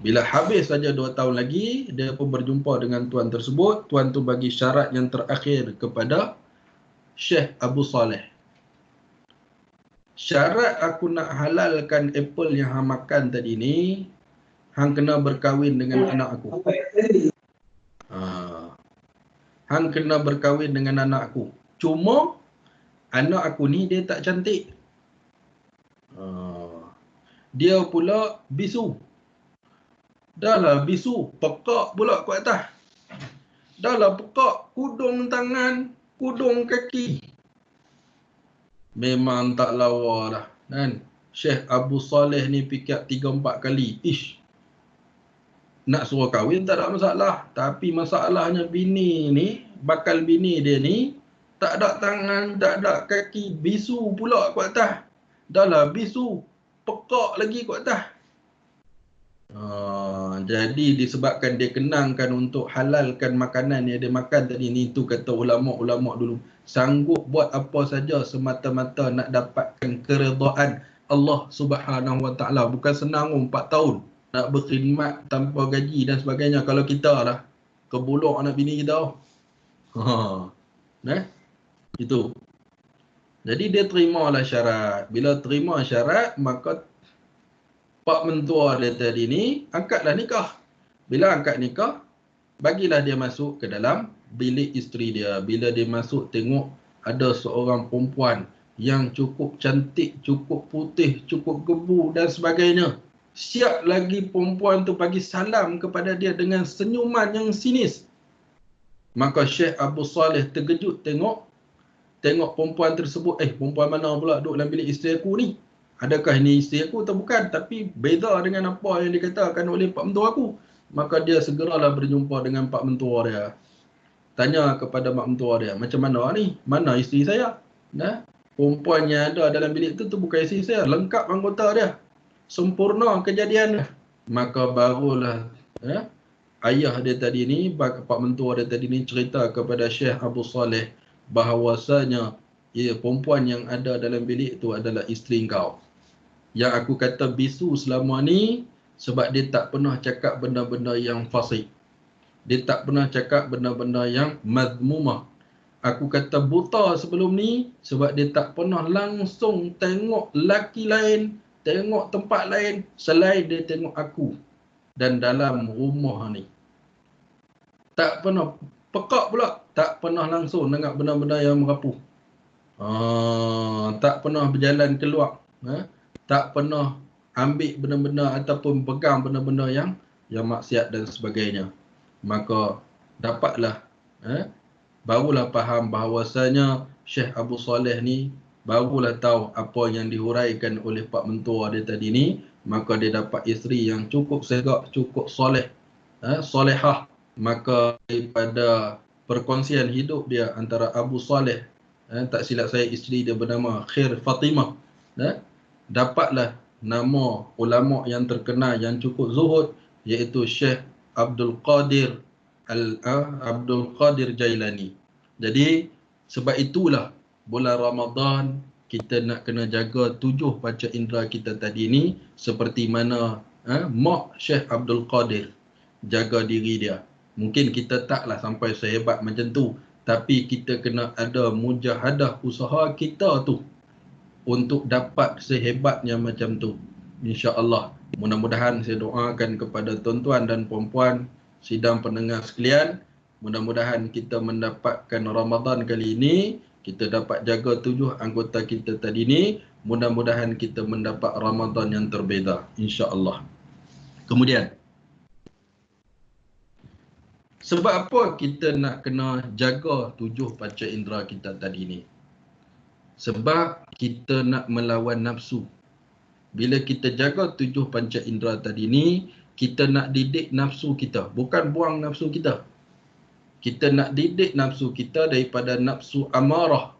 Bila habis saja 2 tahun lagi, dia pun berjumpa dengan tuan tersebut. Tuan tu bagi syarat yang terakhir kepada Syekh Abu Saleh. Syarat aku nak halalkan apple yang hang makan tadi ni, hang kena berkahwin dengan anak aku. Hang kena berkahwin dengan anak aku. Cuma anak aku ni dia tak cantik. Dia pula bisu. Dah lah bisu, pekak pula kat atas. Dah lah pekak, kudung tangan, kudung kaki. Memang tak lawa dah. Kan? Syekh Abu Saleh ni fikir 3-4 kali. Nak suruh kahwin tak ada masalah. Tapi masalahnya bini ni, bakal bini dia ni, tak ada tangan, tak ada kaki, bisu pula kat atas. Dah lah bisu, pekak lagi kat atas. Jadi disebabkan dia kenangkan untuk halalkan makanan yang dia makan tadi ni, tu kata ulama-ulama dulu, sanggup buat apa saja semata-mata nak dapatkan keredaan Allah Subhanahu Wa Taala. Bukan senang 4 tahun nak berkhidmat tanpa gaji dan sebagainya. Kalau kita lah kebulok anak bini kita. Itu. Jadi dia terimalah syarat. Bila terima syarat, maka pak mentua dia tadi ni angkatlah nikah. Bila angkat nikah, bagilah dia masuk ke dalam bilik isteri dia. Bila dia masuk, tengok ada seorang perempuan yang cukup cantik, cukup putih, cukup gebu dan sebagainya. Siap lagi perempuan tu bagi salam kepada dia dengan senyuman yang sinis. Maka Syekh Abu Saleh terkejut tengok perempuan tersebut. Perempuan mana pula duduk dalam bilik isteri aku ni? Adakah ini isteri aku atau bukan? Tapi beza dengan apa yang dikatakan oleh pak mentua aku. Maka dia segeralah berjumpa dengan pak mentua dia. Tanya kepada mak mentua dia, macam mana ni? Mana isteri saya? Perempuan yang ada dalam bilik tu bukan isteri saya. Lengkap anggota dia. Sempurna kejadian dia. Maka barulah ayah dia tadi ni, pak mentua dia tadi ni cerita kepada Syekh Abu Saleh bahawasanya perempuan yang ada dalam bilik tu adalah isteri kau. Yang aku kata bisu selama ni sebab dia tak pernah cakap benda-benda yang fasik. Dia tak pernah cakap benda-benda yang mazmumah. Aku kata buta sebelum ni sebab dia tak pernah langsung tengok lelaki lain, tengok tempat lain selain dia tengok aku dan dalam rumah ni. Tak pernah pekak pula, tak pernah langsung tengok benda-benda yang merapuh. Tak pernah berjalan keluar. Tak pernah ambil benda-benda ataupun pegang benda-benda yang maksiat dan sebagainya. Maka dapatlah barulah faham bahawasanya Syekh Abu Saleh ni barulah tahu apa yang dihuraikan oleh pak mentua dia tadi ni. Maka dia dapat isteri yang cukup segak, cukup soleh, solehah. Maka daripada perkongsian hidup dia antara Abu Saleh, tak silap saya isteri dia bernama Khair Fatimah, dapatlah nama ulama yang terkenal yang cukup zuhud, iaitu Syekh Abdul Qadir Jailani. Jadi sebab itulah bulan Ramadan kita nak kena jaga 7 panca indera kita tadi ni, seperti mana mak Syekh Abdul Qadir jaga diri dia. Mungkin kita taklah sampai sehebat macam tu, tapi kita kena ada mujahadah usaha kita tu untuk dapat sehebatnya macam tu. InsyaAllah. Mudah-mudahan saya doakan kepada tuan-tuan dan puan-puan sidang pendengar sekalian, mudah-mudahan kita mendapatkan Ramadan kali ini, kita dapat jaga 7 anggota kita tadi ni, mudah-mudahan kita mendapat Ramadan yang terbeza, insya-Allah. Kemudian, sebab apa kita nak kena jaga 7 panca indera kita tadi ni? Sebab kita nak melawan nafsu. Bila kita jaga 7 panca indera tadi ni, kita nak didik nafsu kita, bukan buang nafsu kita. Kita nak didik nafsu kita daripada nafsu amarah,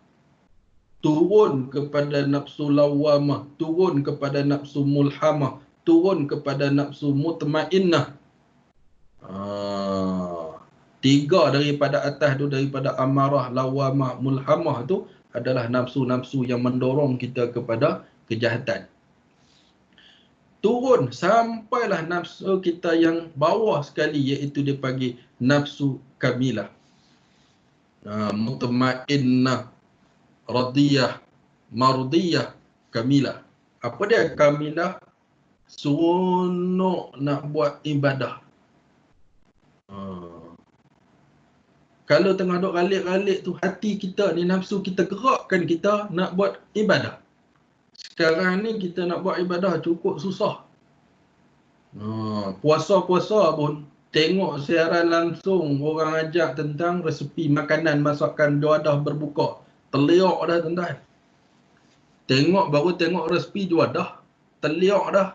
turun kepada nafsu lawamah, turun kepada nafsu mulhamah, turun kepada nafsu mutmainnah. Tiga daripada atas tu, daripada amarah, lawamah, mulhamah tu adalah nafsu-nafsu yang mendorong kita kepada kejahatan. Turun sampailah nafsu kita yang bawah sekali, iaitu dia panggil nafsu kamilah. Mutmainnah, radiyah, mardiyah, kamilah. Apa dia kamilah? Seronok nak buat ibadah. Kalau tengah duk ralik-ralik tu, hati kita ni, nafsu kita gerakkan kita nak buat ibadah. Sekarang ni kita nak buat ibadah cukup susah. Puasa-puasa pun tengok siaran langsung orang ajak tentang resepi makanan, masakan juadah berbuka. Teliak dah tuan-tuan. Baru tengok resepi juadah, teliak dah.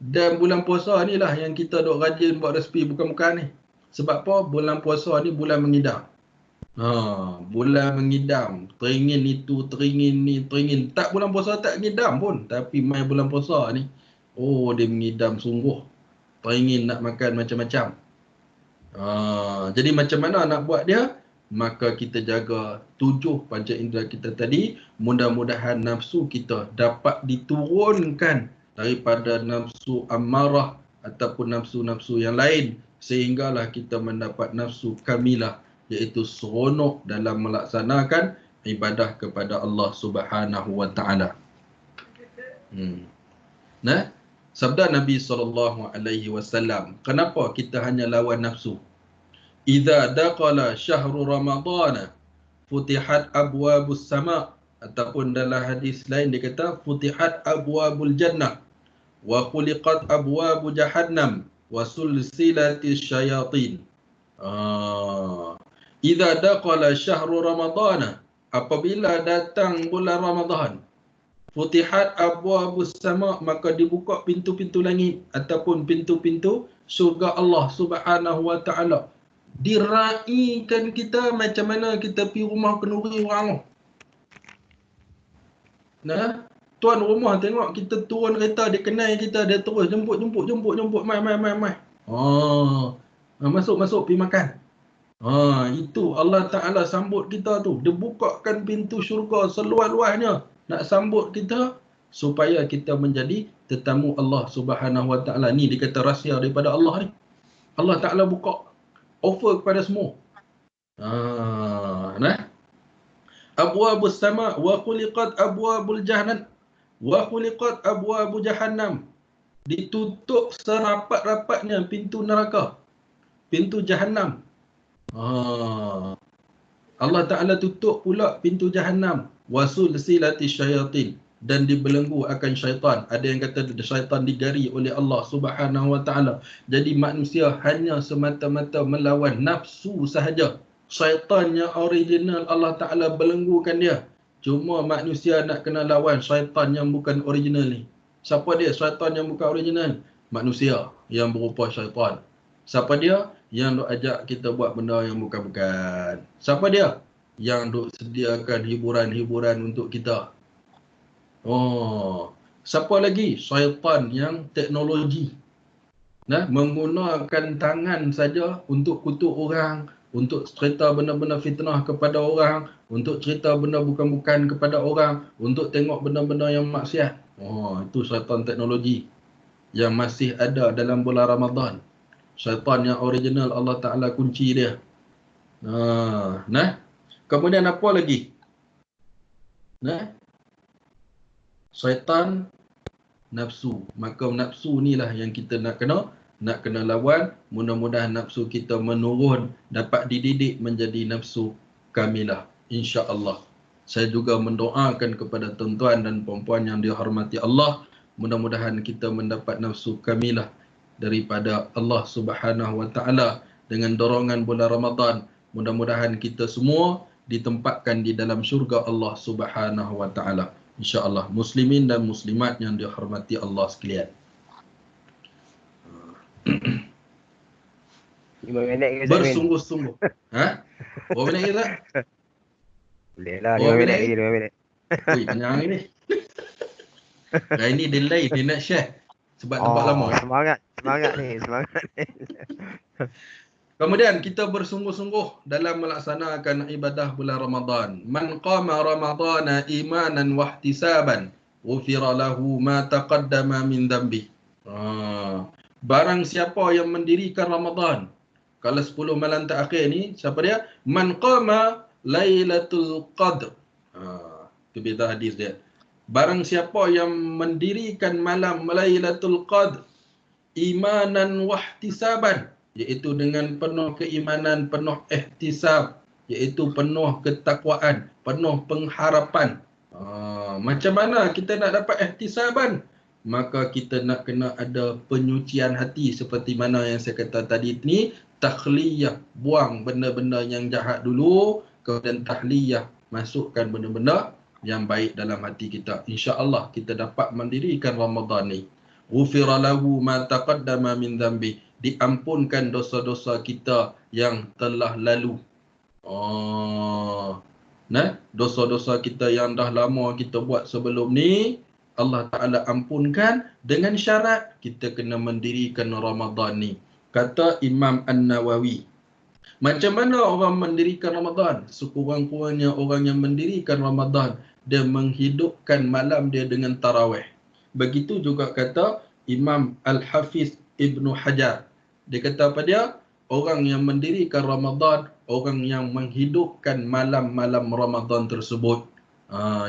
Dan bulan puasa ni lah yang kita duk rajin buat resepi bukan-bukan ni. Sebab apa? Bulan puasa ni bulan mengidam. Bulan mengidam. Teringin itu, teringin ni, teringin. Tak, bulan puasa tak ngidam pun. Tapi mai bulan puasa ni, dia mengidam sungguh. Teringin nak makan macam-macam. Jadi macam mana nak buat dia? Maka kita jaga 7 panca indera kita tadi. Mudah-mudahan nafsu kita dapat diturunkan daripada nafsu amarah ataupun nafsu-nafsu yang lain, sehinggalah kita mendapat nafsu kamilah, iaitu seronok dalam melaksanakan ibadah kepada Allah Subhanahu wa taala. Sabda Nabi SAW, kenapa kita hanya lawan nafsu? Idza daqala syahru ramadana futihat abwabus sama', ataupun dalam hadis lain dia kata futihat abwabul jannah wa khuliqat abwabu jahannam wa sulsilatis syayatin. Idza daqala syahru ramadana, apabila datang bulan Ramadan, futihat abwabus sama', maka dibuka pintu-pintu langit ataupun pintu-pintu syurga Allah Subhanahu wa taala. Diraikan kita macam mana kita pergi rumah kenduri orang. Tuan rumah tengok kita turun kereta, dia kenal kita, dia terus jemput, mai. Masuk pergi makan. Itu Allah Ta'ala sambut kita tu. Dia bukakan pintu syurga seluas-luasnya nak sambut kita supaya kita menjadi tetamu Allah Subhanahu wa taala. Ni dia kata rahsia daripada Allah ni. Allah Ta'ala buka offer kepada semua. Abwabus sama' wa khuliqat abwabul jahannam wa khuliqat abwabu jahannam. Ditutup serapat-rapatnya pintu neraka, pintu jahannam. Allah Ta'ala tutup pula pintu jahannam. Wasul silati syayatin, dan dibelenggu akan syaitan. Ada yang kata syaitan digari oleh Allah Subhanahu wa taala. Jadi manusia hanya semata-mata melawan nafsu sahaja. Syaitan yang original Allah Ta'ala belenggukan dia. Cuma manusia nak kena lawan syaitan yang bukan original ni. Siapa dia syaitan yang bukan original? Manusia yang berupa syaitan. Siapa dia? Yang duk ajak kita buat benda yang bukan-bukan. Siapa dia? Yang duk sediakan hiburan-hiburan untuk kita. Siapa lagi? Syaitan yang teknologi. Menggunakan tangan saja untuk kutuk orang, untuk cerita benda-benda fitnah kepada orang, untuk cerita benda bukan-bukan kepada orang, untuk tengok benda-benda yang maksiat. Itu syaitan teknologi yang masih ada dalam bulan Ramadan. Syaitan yang original Allah Ta'ala kunci dia. Kemudian apa lagi? Syaitan nafsu. Maka nafsu inilah yang kita nak kena lawan. Mudah-mudahan nafsu kita menurun, dapat dididik menjadi nafsu kamilah, insya-Allah. Saya juga mendoakan kepada tuan-tuan dan puan-puan yang dihormati Allah, mudah-mudahan kita mendapat nafsu kamilah daripada Allah Subhanahu wa taala dengan dorongan bulan Ramadan. Mudah-mudahan kita semua ditempatkan di dalam syurga Allah Subhanahu wa taala, insya-Allah. Muslimin dan muslimat yang dihormati Allah sekalian. 5 minit ke Ustaz Min? Bersungguh-sungguh. Ha? Berapa minit ke tak? Boleh lah, 5 Berapa minit minit lagi, ke? 5 minit. Ui, panjang ni. Hari ni dia live, dia nak share. Sebab nampak Oh, lama. semangat. Semangat ni, semangat ni. Kemudian kita bersungguh-sungguh dalam melaksanakan ibadah bulan Ramadan. Man qama Ramadana imanan wa ihtisaban, ghufira lahu ma taqaddama min dhanbi. Barang siapa yang mendirikan Ramadan. Kalau 10 malam terakhir ni, siapa dia? Man qama Lailatul Qadr. Itu beza hadis dia. Barang siapa yang mendirikan malam Lailatul Qadr imanan wahtisaban, iaitu dengan penuh keimanan, penuh ihtisab, iaitu penuh ketakwaan, penuh pengharapan. Macam mana kita nak dapat ihtisaban? Maka kita nak kena ada penyucian hati seperti mana yang saya kata tadi ni, takhliyah, buang benda-benda yang jahat dulu, kemudian tahliyah, masukkan benda-benda yang baik dalam hati kita. InsyaAllah kita dapat mendirikan Ramadan ni. Ghufira lahu ma taqaddama min dhanbi, diampunkan dosa-dosa kita yang telah lalu. Dosa-dosa kita yang dah lama kita buat sebelum ni, Allah Ta'ala ampunkan dengan syarat kita kena mendirikan Ramadan ni. Kata Imam An-Nawawi, macam mana orang mendirikan Ramadan? Sekurang-kurangnya orang yang mendirikan Ramadan, dia menghidupkan malam dia dengan tarawih. Begitu juga kata Imam Al-Hafiz Ibn Hajar. Dia kata apa dia? Orang yang mendirikan Ramadan, orang yang menghidupkan malam-malam Ramadan tersebut.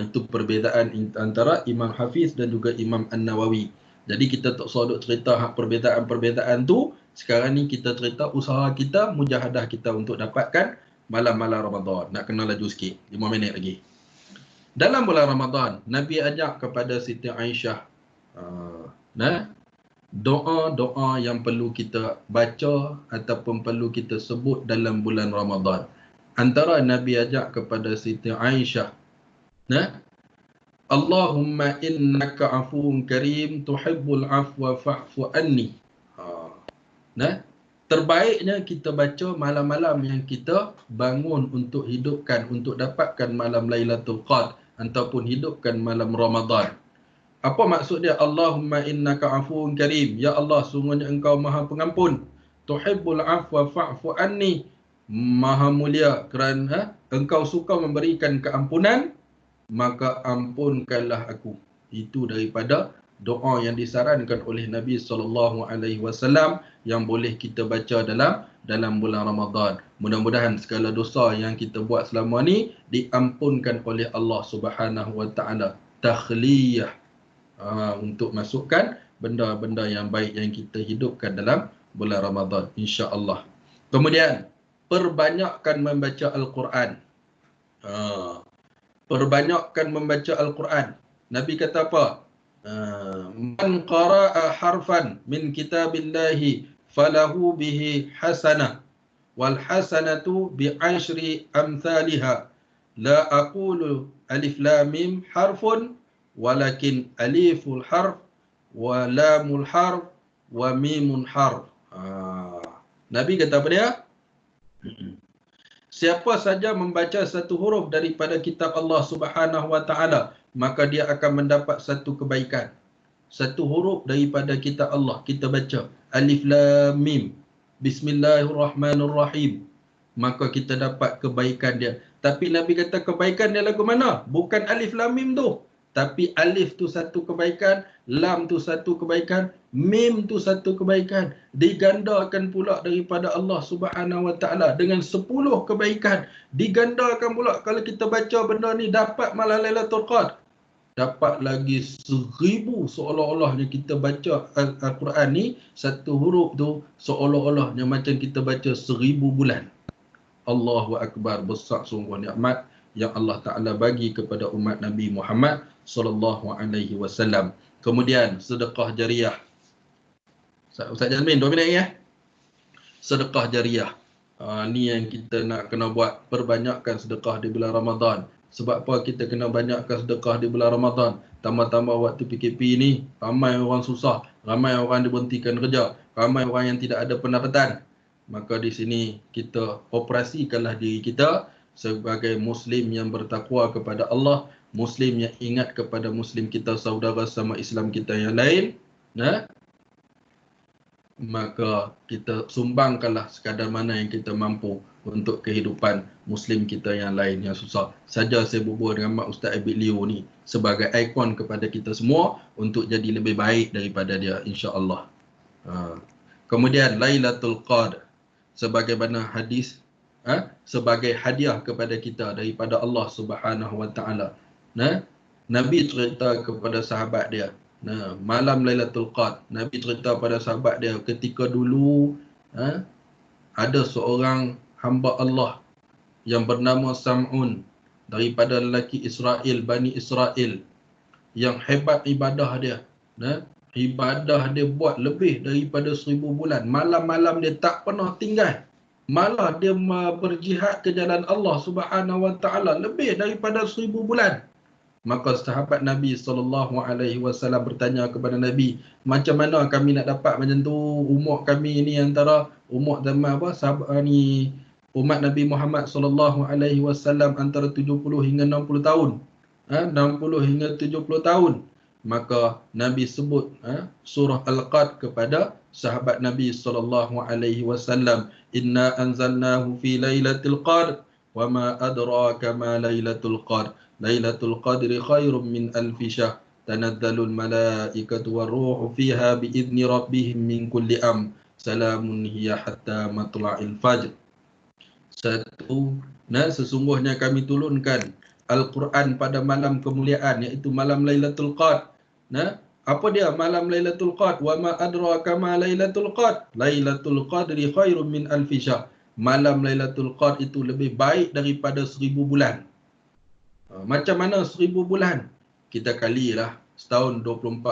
Itu perbezaan antara Imam Hafiz dan juga Imam An-Nawawi. Jadi kita tak usah duk cerita perbezaan-perbezaan tu. Sekarang ni kita cerita usaha kita, mujahadah kita untuk dapatkan malam-malam Ramadan. Nak kena laju sikit, 5 minit lagi. Dalam bulan Ramadan, Nabi ajak kepada Siti Aisyah doa-doa yang perlu kita baca ataupun perlu kita sebut dalam bulan Ramadan. Antara Nabi ajak kepada Siti Aisyah, Allahumma innaka afuun karim tuhibbul afwa fa'fu anni. Terbaiknya kita baca malam-malam yang kita bangun untuk hidupkan, untuk dapatkan malam Lailatul Qadr ataupun hidupkan malam Ramadan. Apa maksud dia? Allahumma innaka afuun karim. Ya Allah, sungguhnya engkau maha pengampun. Tuhibbul afwa fa'fu anni. Maha mulia kerana engkau suka memberikan keampunan, maka ampunkanlah aku. Itu daripada doa yang disarankan oleh Nabi SAW yang boleh kita baca dalam bulan Ramadan. Mudah-mudahan segala dosa yang kita buat selama ni diampunkan oleh Allah Subhanahu Wa Taala. Takhliyah, untuk masukkan benda-benda yang baik yang kita hidupkan dalam bulan Ramadan, insya-Allah. Kemudian perbanyakkan membaca Al-Quran. Perbanyakkan membaca Al-Quran. Nabi kata apa? Man qara'a harfan min kitabillahi falahu bihi hasanah wal hasanatu bi ashri amthaliha. La aqulu alif lam mim harfun walakin aliful harf wa lamul harf wa mimun harf. Nabi kata apa dia? Siapa saja membaca satu huruf daripada kitab Allah Subhanahu Wa Taala, maka dia akan mendapat satu kebaikan. Satu huruf daripada kitab Allah kita baca, Alif Lam Mim, Bismillahirrahmanirrahim, maka kita dapat kebaikan dia. Tapi Nabi kata kebaikan dia lagu mana? Bukan Alif Lam Mim tu. Tapi alif tu satu kebaikan, lam tu satu kebaikan, mim tu satu kebaikan. Digandakan pula daripada Allah Subhanahu Wa Taala dengan 10 kebaikan. Digandakan pula kalau kita baca benda ni dapat malam Lailatul Qadr. Dapat lagi 1000 seolah-olahnya kita baca Al-Quran ni, satu huruf tu seolah-olahnya macam kita baca 1000 bulan. Allahu Akbar, besar sungguh nikmat yang Allah Ta'ala bagi kepada umat Nabi Muhammad sallallahu alaihi wasallam. Kemudian sedekah jariah. Ustaz Jazmin, 2 minit ya. Sedekah jariah. Ni yang kita nak kena buat, perbanyakkan sedekah di bulan Ramadan. Sebab apa kita kena banyakkan sedekah di bulan Ramadan? Tambah-tambah waktu PKP ni, ramai orang susah, ramai orang diberhentikan kerja, ramai orang yang tidak ada pendapatan. Maka di sini kita operasikanlah diri kita sebagai Muslim yang bertakwa kepada Allah, Muslim yang ingat kepada Muslim kita saudara sama Islam kita yang lain. Nah, maka kita sumbangkanlah sekadar mana yang kita mampu untuk kehidupan Muslim kita yang lain yang susah. Saja saya berbual dengan Mak Ustaz Abid Liu ni sebagai ikon kepada kita semua untuk jadi lebih baik daripada dia, insya-Allah. Kemudian Lailatul Qadar sebagaimana hadis, sebagai hadiah kepada kita daripada Allah Subhanahu Wa Taala. Nah, Nabi cerita kepada sahabat dia, nah, malam Lailatul Qadar, Nabi cerita pada sahabat dia ketika dulu ada seorang hamba Allah yang bernama Sam'un daripada lelaki Israel, Bani Israel, yang hebat ibadah dia. Nah, ibadah dia buat lebih daripada 1000 bulan. Malam-malam dia tak pernah tinggal. Malah dia berjihad ke jalan Allah Subhanahu Wa Taala lebih daripada 1000 bulan. Maka sahabat Nabi SAW bertanya kepada Nabi, macam mana kami nak dapat macam tu? Umur kami ni antara umur zaman apa? Sahabat ni umat Nabi Muhammad SAW antara 70 hingga 60 tahun. 60 hingga 70 tahun. Maka Nabi sebut surah Al-Qad kepada sahabat Nabi SAW. Inna anzalnahu fi lailatul qadr wa ma adraka ma lailatul qadr. Lailatul Qadri khairum min alfi syahr. Tanazzalul malaikatu waruhu fiha biizni rabbihim min kulli salamun hiya hatta matla'il fajr. Satu, sesungguhnya kami turunkan Al-Quran pada malam kemuliaan, iaitu malam Lailatul Qadr. Apa dia malam Lailatul Qadr? Wa ma adraka ma Lailatul Qadr. Lailatul Qadri khairum min alfi syahr. Malam Lailatul Qadr itu lebih baik daripada 1000 bulan. Macam mana 1000 bulan? Kita kalilah setahun 12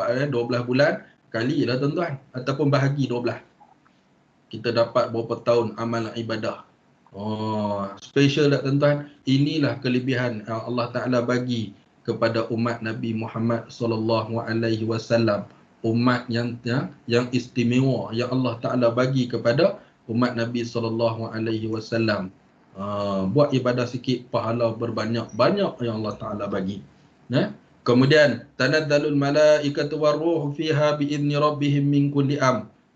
bulan, kalilah tuan-tuan, ataupun bahagi 12. Kita dapat berapa tahun amal ibadah. Special tak tuan-tuan? Inilah kelebihan Allah Taala bagi kepada umat Nabi Muhammad SAW. Umat yang istimewa yang Allah Taala bagi kepada umat Nabi SAW. Buat ibadah sikit, pahala berbanyak-banyak yang Allah Ta'ala bagi. Kemudian tanazzalul malaikatu waruhu fiha biizni rabbihim min kulli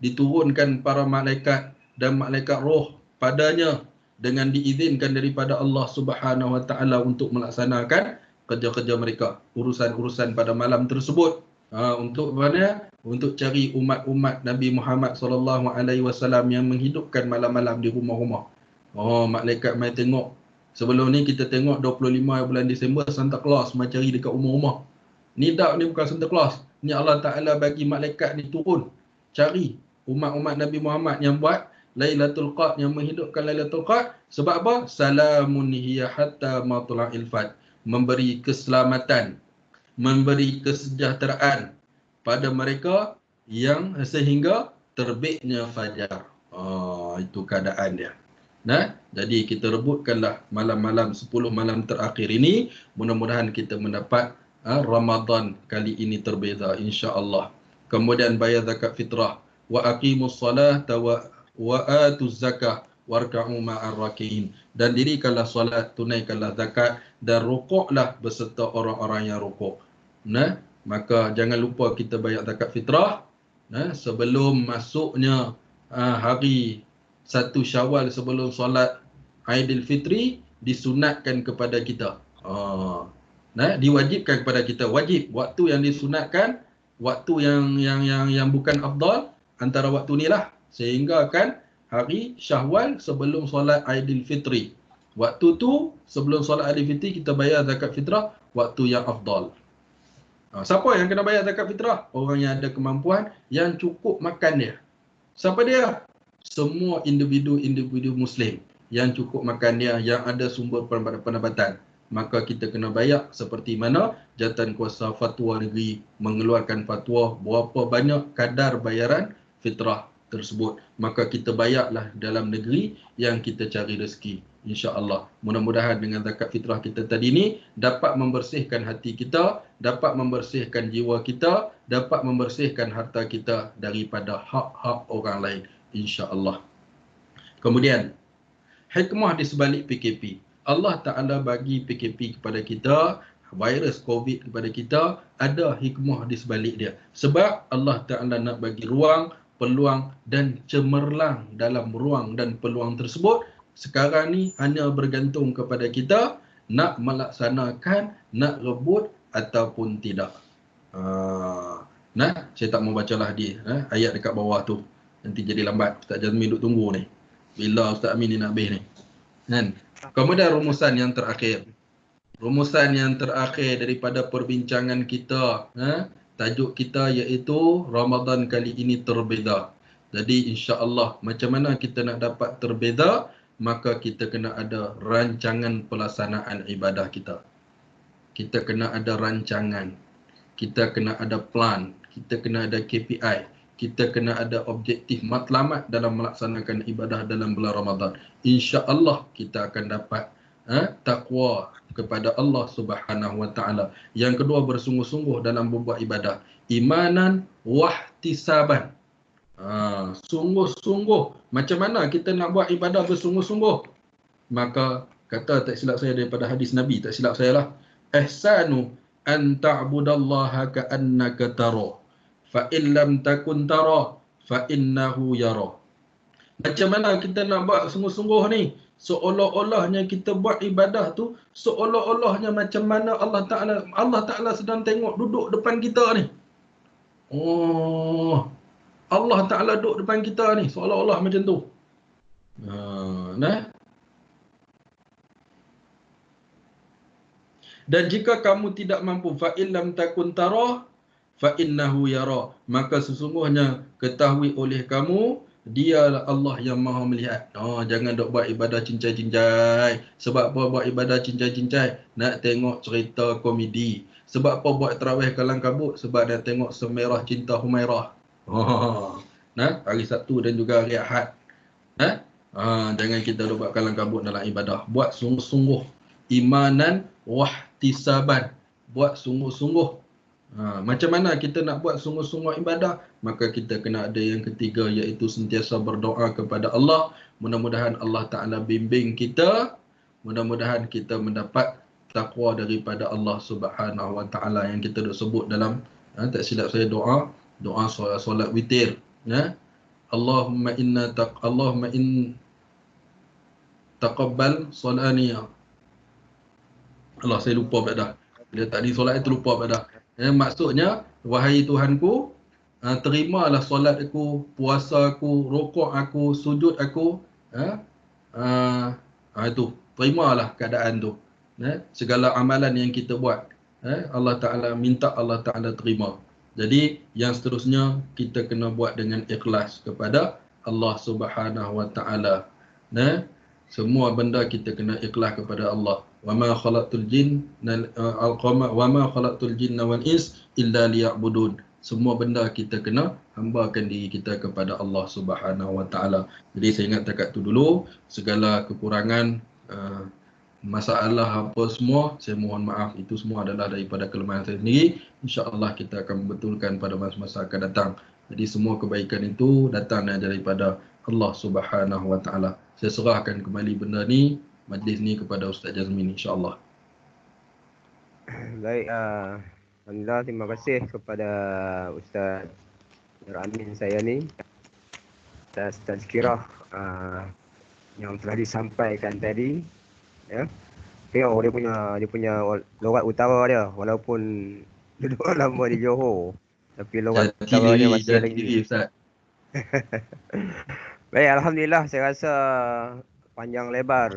diturunkan para malaikat dan malaikat roh padanya dengan diizinkan daripada Allah Subhanahu Wa Ta'ala untuk melaksanakan kerja-kerja mereka, urusan-urusan pada malam tersebut. Untuk mana? Untuk cari umat-umat Nabi Muhammad SAW yang menghidupkan malam-malam di rumah-rumah. Malaikat mai tengok. Sebelum ni kita tengok 25 bulan Disember Santa Claus mai cari dekat rumah-rumah. Ni bukan Santa Claus. Ni Allah Ta'ala bagi malaikat ni turun cari umat-umat Nabi Muhammad yang buat Lailatul Qadr, yang menghidupkan Lailatul Qadr. Sebab apa? Salamun hiya hatta matla'il fajr. Memberi keselamatan, memberi kesejahteraan pada mereka yang sehingga terbitnya fajar. Itu keadaan dia. Jadi kita rebutkanlah malam-malam 10 malam terakhir ini. Mudah-mudahan kita mendapat Ramadan kali ini terbeza, insya-Allah. Kemudian bayar zakat fitrah, wa aqimus salata wa atuz zakah warka'u ma'ar rakiin. Dan dirikanlah solat, tunaikanlah zakat dan rukuklah beserta orang-orang yang rukuk. Maka jangan lupa kita bayar zakat fitrah sebelum masuknya hari 1 Syawal, sebelum solat Aidilfitri disunatkan kepada kita. Diwajibkan kepada kita, wajib. Waktu yang disunatkan, waktu yang bukan afdal, antara waktu ni lah, sehingga kan hari Syawal sebelum solat Aidilfitri. Waktu tu sebelum solat Aidilfitri kita bayar zakat fitrah, waktu yang afdal. Siapa yang kena bayar zakat fitrah? Orang yang ada kemampuan, yang cukup makan dia. Siapa dia? Semua individu Muslim yang cukup makan dia, yang ada sumber pendapatan. Maka kita kena bayar seperti mana Jabatan Kuasa Fatwa Negeri mengeluarkan fatwa berapa banyak kadar bayaran fitrah tersebut. Maka kita bayarlah dalam negeri yang kita cari rezeki, insya-Allah. Mudah-mudahan dengan zakat fitrah kita tadi ni dapat membersihkan hati kita, dapat membersihkan jiwa kita, dapat membersihkan harta kita daripada hak-hak orang lain, insya-Allah. Kemudian, hikmah di sebalik PKP. Allah Ta'ala bagi PKP kepada kita, virus COVID kepada kita, ada hikmah di sebalik dia. Sebab Allah Ta'ala nak bagi ruang, peluang dan cemerlang dalam ruang dan peluang tersebut. Sekarang ni hanya bergantung kepada kita nak melaksanakan, nak rebut ataupun tidak. Nah, saya tak mau bacalah ayat dekat bawah tu. Nanti jadi lambat. Ustaz Jazmi duk tunggu ni. Bila Ustaz Amin ni nak habis ni. Kan? Kemudian rumusan yang terakhir. Rumusan yang terakhir daripada perbincangan kita, tajuk kita iaitu Ramadan kali ini terbeza. Jadi insya-Allah macam mana kita nak dapat terbeza, maka kita kena ada rancangan pelaksanaan ibadah kita. Kita kena ada rancangan. Kita kena ada plan, kita kena ada KPI, kita kena ada objektif matlamat dalam melaksanakan ibadah dalam bulan Ramadan. Insya-Allah kita akan dapat takwa kepada Allah Subhanahu Wa Taala. Yang kedua, bersungguh-sungguh dalam membuat ibadah, imanan wahtisaban. Sungguh-sungguh. Macam mana kita nak buat ibadah bersungguh-sungguh? Maka kata, tak silap saya daripada hadis Nabi, tak silap saya lah, ihsanu an ta'budallaha ka'annaka tara fa in lam takun tara fa innahu yara. Macam mana kita nak buat sungguh-sungguh ni? Seolah-olahnya kita buat ibadah tu, seolah-olahnya macam mana Allah Ta'ala sedang tengok duduk depan kita ni. Oh, Allah Ta'ala duduk depan kita ni, seolah-olah macam tu. Dan jika kamu tidak mampu, fa in lam takun tara fa innahu yara, maka sesungguhnya ketahui oleh kamu, dialah Allah yang maha melihat. Jangan dok buat ibadah cincai-cincai. Sebab apa buat ibadah cincai-cincai? Nak tengok cerita komedi. Sebab apa buat tarawih kalang kabut? Sebab nak tengok Semerah Cinta Humairah. Hari Sabtu dan juga hari Ahad. Jangan kita dok buat kalang kabut dalam ibadah. Buat sungguh-sungguh. Imanan wahtisaban. Buat sungguh-sungguh. Macam mana kita nak buat sungguh-sungguh ibadah? Maka kita kena ada yang ketiga, iaitu sentiasa berdoa kepada Allah. Mudah-mudahan Allah Ta'ala bimbing kita. Mudah-mudahan kita mendapat takwa daripada Allah Subhanahu Wa Ta'ala yang kita sebut dalam, tak silap saya, doa solat witir. Allahumma in taqabbal solani. Allah, saya lupa pula dah. Bila tadi solat itu lupa pula dah. Maksudnya, wahai Tuhanku, terimalah solat aku, puasa aku, rukuk aku, sujud aku. Itu, terimalah keadaan tu. Segala amalan yang kita buat, Allah Ta'ala minta, Allah Ta'ala terima. Jadi, yang seterusnya, kita kena buat dengan ikhlas kepada Allah Subhanahu Wa Ta'ala. Semua benda kita kena ikhlas kepada Allah. Wa ma khalaqtul jinna wal ins illa liya'budun. Semua benda kita kena hambakan diri kita kepada Allah Subhanahu Wa Ta'ala. Jadi saya ingat takat tu dulu. Segala kekurangan, masalah apa semua, saya mohon maaf. Itu semua adalah daripada kelemahan saya sendiri. InsyaAllah kita akan membetulkan pada masa-masa akan datang. Jadi semua kebaikan itu datang daripada Allah Subhanahu Wa Ta'ala. Saya serahkan kembali benda ni, majlis ni, kepada Ustaz Jazmin, insya-Allah. Baik, alhamdulillah, terima kasih kepada Ustaz Amin saya ni atas tazkirah yang telah disampaikan tadi. Tengok dia punya logat utara dia, walaupun duduk lama di Johor, tapi logat utara dia masih lagi. Baik, alhamdulillah, saya rasa panjang lebar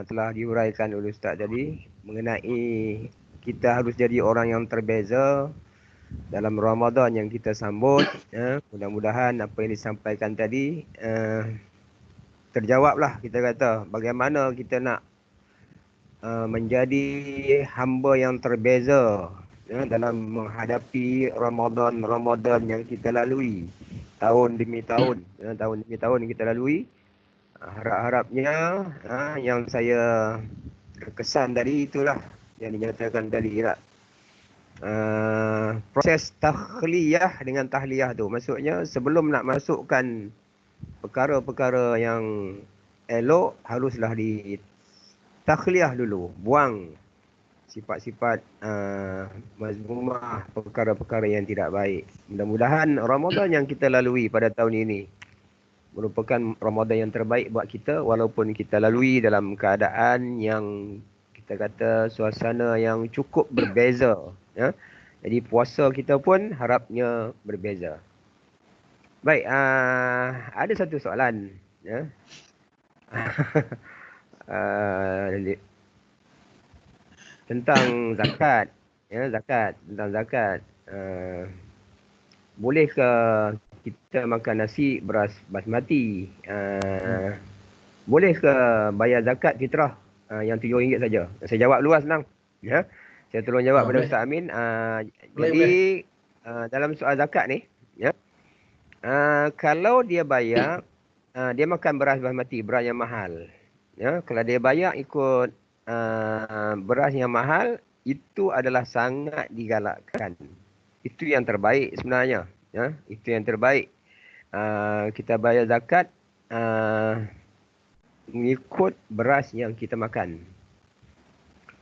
telah diuraikan oleh Ustaz tadi mengenai kita harus jadi orang yang terbeza dalam Ramadan yang kita sambut. Mudah-mudahan apa yang disampaikan tadi terjawablah, kita kata bagaimana kita nak menjadi hamba yang terbeza dalam menghadapi Ramadan yang kita lalui tahun demi tahun kita lalui. Harap-harapnya yang saya kesan tadi itulah yang dinyatakan tadi lah. Proses takhliyah dengan tahliyah tu, maksudnya sebelum nak masukkan perkara-perkara yang elok haruslah di takhliyah dulu, buang sifat-sifat mazmumah, perkara-perkara yang tidak baik. Mudah-mudahan Ramadan yang kita lalui pada tahun ini merupakan Ramadan yang terbaik buat kita, walaupun kita lalui dalam keadaan yang kita kata suasana yang cukup berbeza, ya. Jadi puasa kita pun harapnya berbeza. Baik, ada satu soalan, ya. uh, tentang zakat, ya, tentang zakat. Boleh ke kita makan nasi beras basmati? Boleh ke bayar zakat fitrah yang RM7 saja? Saya jawab luas senang. Ya. Saya tolong jawab pada Boleh. Ustaz Amin. Boleh. Dalam soal zakat ni, ya. Kalau dia bayar, dia makan beras basmati, beras yang mahal. Ya, kalau dia bayar ikut beras yang mahal, itu adalah sangat digalakkan. Itu yang terbaik sebenarnya. Ya, itu yang terbaik. Kita bayar zakat mengikut beras yang kita makan.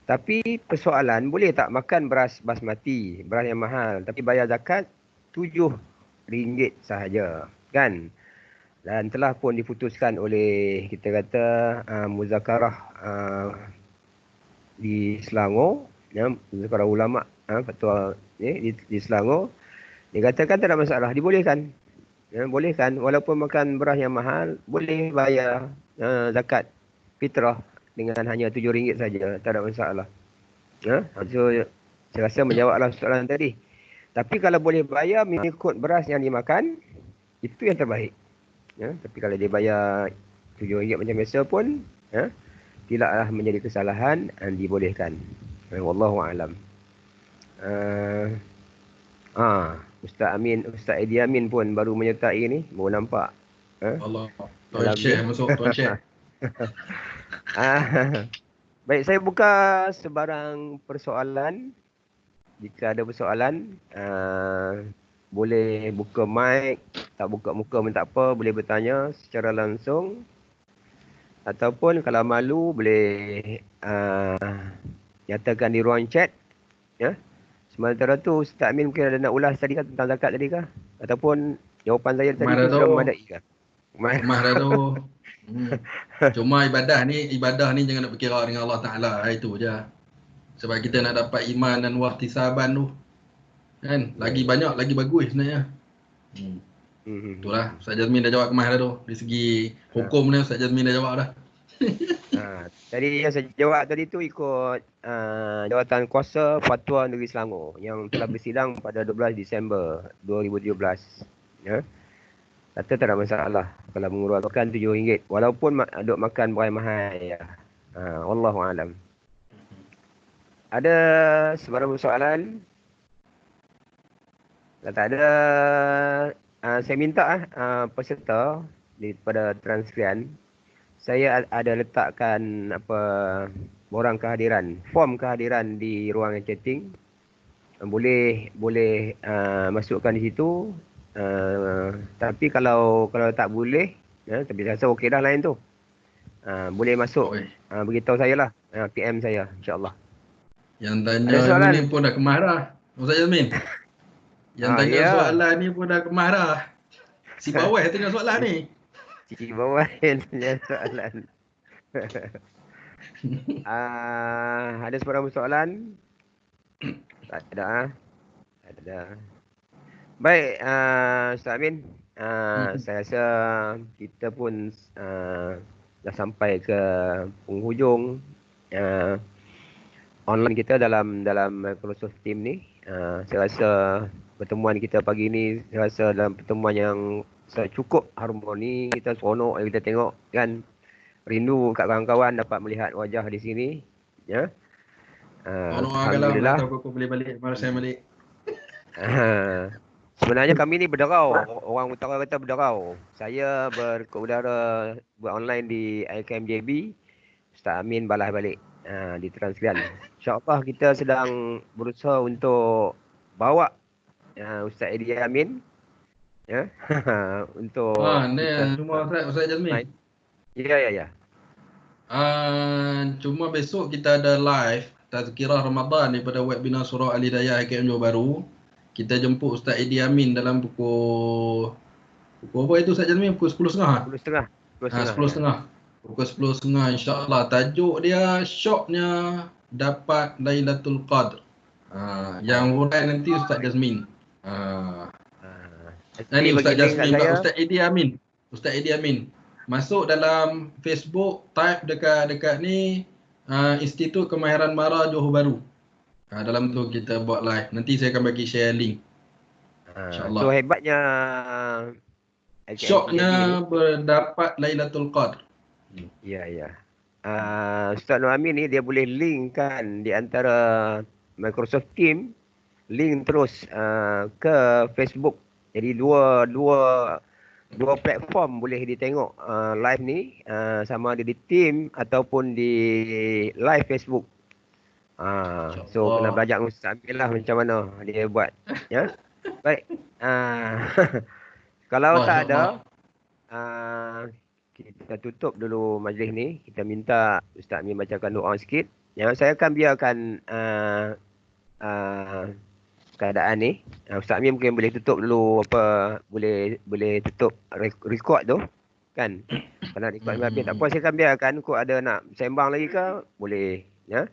Tapi persoalan, boleh tak makan beras basmati, beras yang mahal, tapi bayar zakat RM7 sahaja, kan? Dan telah pun diputuskan oleh, kita kata, muzakarah di Selangor, ya, muzakarah ulama, fatwa di Selangor. Dia katakan tak ada masalah, dibolehkan. Ya, bolehkan, walaupun makan beras yang mahal, boleh bayar zakat fitrah dengan hanya RM7 saja, tak ada masalah. Ya, so, saya rasa menjawablah soalan tadi. Tapi kalau boleh bayar mengikut beras yang dimakan, itu yang terbaik. Ya, tapi kalau dia bayar RM7 macam biasa pun, ya, tidaklah menjadi kesalahan dan dibolehkan. Wallahu a'lam. Ustaz Amin, Ustaz Edi Amin pun baru menyertai ni, baru nampak. Allah. Tuan Dalam Syekh ni. masuk, Tuan Syekh. Baik, saya buka sebarang persoalan. Jika ada persoalan, boleh buka mic, tak buka muka pun tak apa, boleh bertanya secara langsung. Ataupun kalau malu, boleh nyatakan di ruang chat. Ya. Sementara tu, Ustaz Amin mungkin ada nak ulas tadi kan tentang zakat tadi kah? Ataupun jawapan saya tadi Kemah tu dah tu. sudah memadai kah? Kemah dah tu. Cuma ibadah ni jangan nak berkira dengan Allah Ta'ala. Itu je. Sebab kita nak dapat iman dan wahtisaban tu. Kan? Lagi banyak, lagi bagus sebenarnya. Itulah. Ustaz Jazmin dah jawab kemah dah tu. Dari segi hukum ni Ustaz Jazmin dah jawab dah. Tadi yang saya jawab tadi tu ikut Jawatan Kuasa Fatwa Negeri Selangor yang telah bersidang pada 12 Disember 2017. Ya. Kata tak ada masalah kalau mengeluarkan RM7 walaupun duk makan berai mahal. Ya. Wallahu alam. Ada sebarang soalan? Kalau tak ada, saya minta peserta daripada transkrian, saya ada letakkan borang kehadiran, form kehadiran di ruangan chatting. Boleh masukkan di situ. Tapi kalau tak boleh, tapi saya rasa okey dah lain tu. Boleh masuk, beritahu saya lah, PM saya insya-Allah. Yang tanya Ada soalan? ni pun dah kemah dah. Ustaz Jazmin. Yang tanya soalan ni pun dah kemah dah. Si bawah tanya soalan ni. Si bawah yang tanya soalan. Ada sebarang soalan? Tak ada. Tak ada. Baik, Ustaz Amin. Saya rasa kita pun dah sampai ke penghujung online kita dalam Microsoft Team ni. Saya rasa pertemuan kita pagi ni, saya rasa dalam pertemuan yang cukup harmoni, kita seronok yang kita tengok kan. Rindu kat kawan-kawan dapat melihat wajah di sini. Ya. Alhamdulillah. Tahu aku boleh balik, Malaysia balik. Sebenarnya kami ni berderau. Orang utara kata berderau. Saya beronline di IKMJB. Ustaz Amin balas balik di Transkrian. InsyaAllah kita sedang berusaha untuk bawa Ustaz Edi Amin. Ya. Untuk Ni kita semua Ustaz Jazmin. Ya, ya, ya. Cuma besok kita ada live tazkirah Ramadan daripada webinar Surah Al-Hidayah HKM Johor Bahru. Kita jemput Ustaz Eddie Amin dalam pukul apa itu Ustaz Jazmin? Pukul 10.30? 10.30. 10.30 ya. 10.30. Pukul 10.30 insya-Allah. Tajuk dia syoknya dapat Lailatul Qadr. Yang hurai nanti Ustaz Jazmin. Nanti Ini bagi Ustaz link kat Jazmin, saya. Ustaz Eddie Amin. Ustaz Eddie Amin. Masuk dalam Facebook, type dekat ni Institut Kemahiran Mara Johor Bahru. Dalam tu kita buat live. Nanti saya akan bagi share link. So InsyaAllah. hebatnya Syoknya LKMPAD ni. berdapat Lailatul Qadr. Ya, ya. Ustaz Nur Amin ni dia boleh link kan di antara Microsoft Teams, link terus ke Facebook. Jadi dua platform boleh ditengok live ni, sama ada di Team ataupun di live Facebook. So kena InsyaAllah. belajar dengan Ustaz Amin lah macam mana dia buat. Ya. Baik. Kalau tak ada, InsyaAllah. kita tutup dulu majlis ni. Kita minta Ustaz Amin bacakan doa sikit. Saya akan biarkan uh, keadaan ni. Ustaz Amin mungkin boleh tutup dulu boleh tutup record tu kan. Kalau record habis tak apa, saya akan biarkan. Kau ada nak sembang lagi ke? Boleh, ya.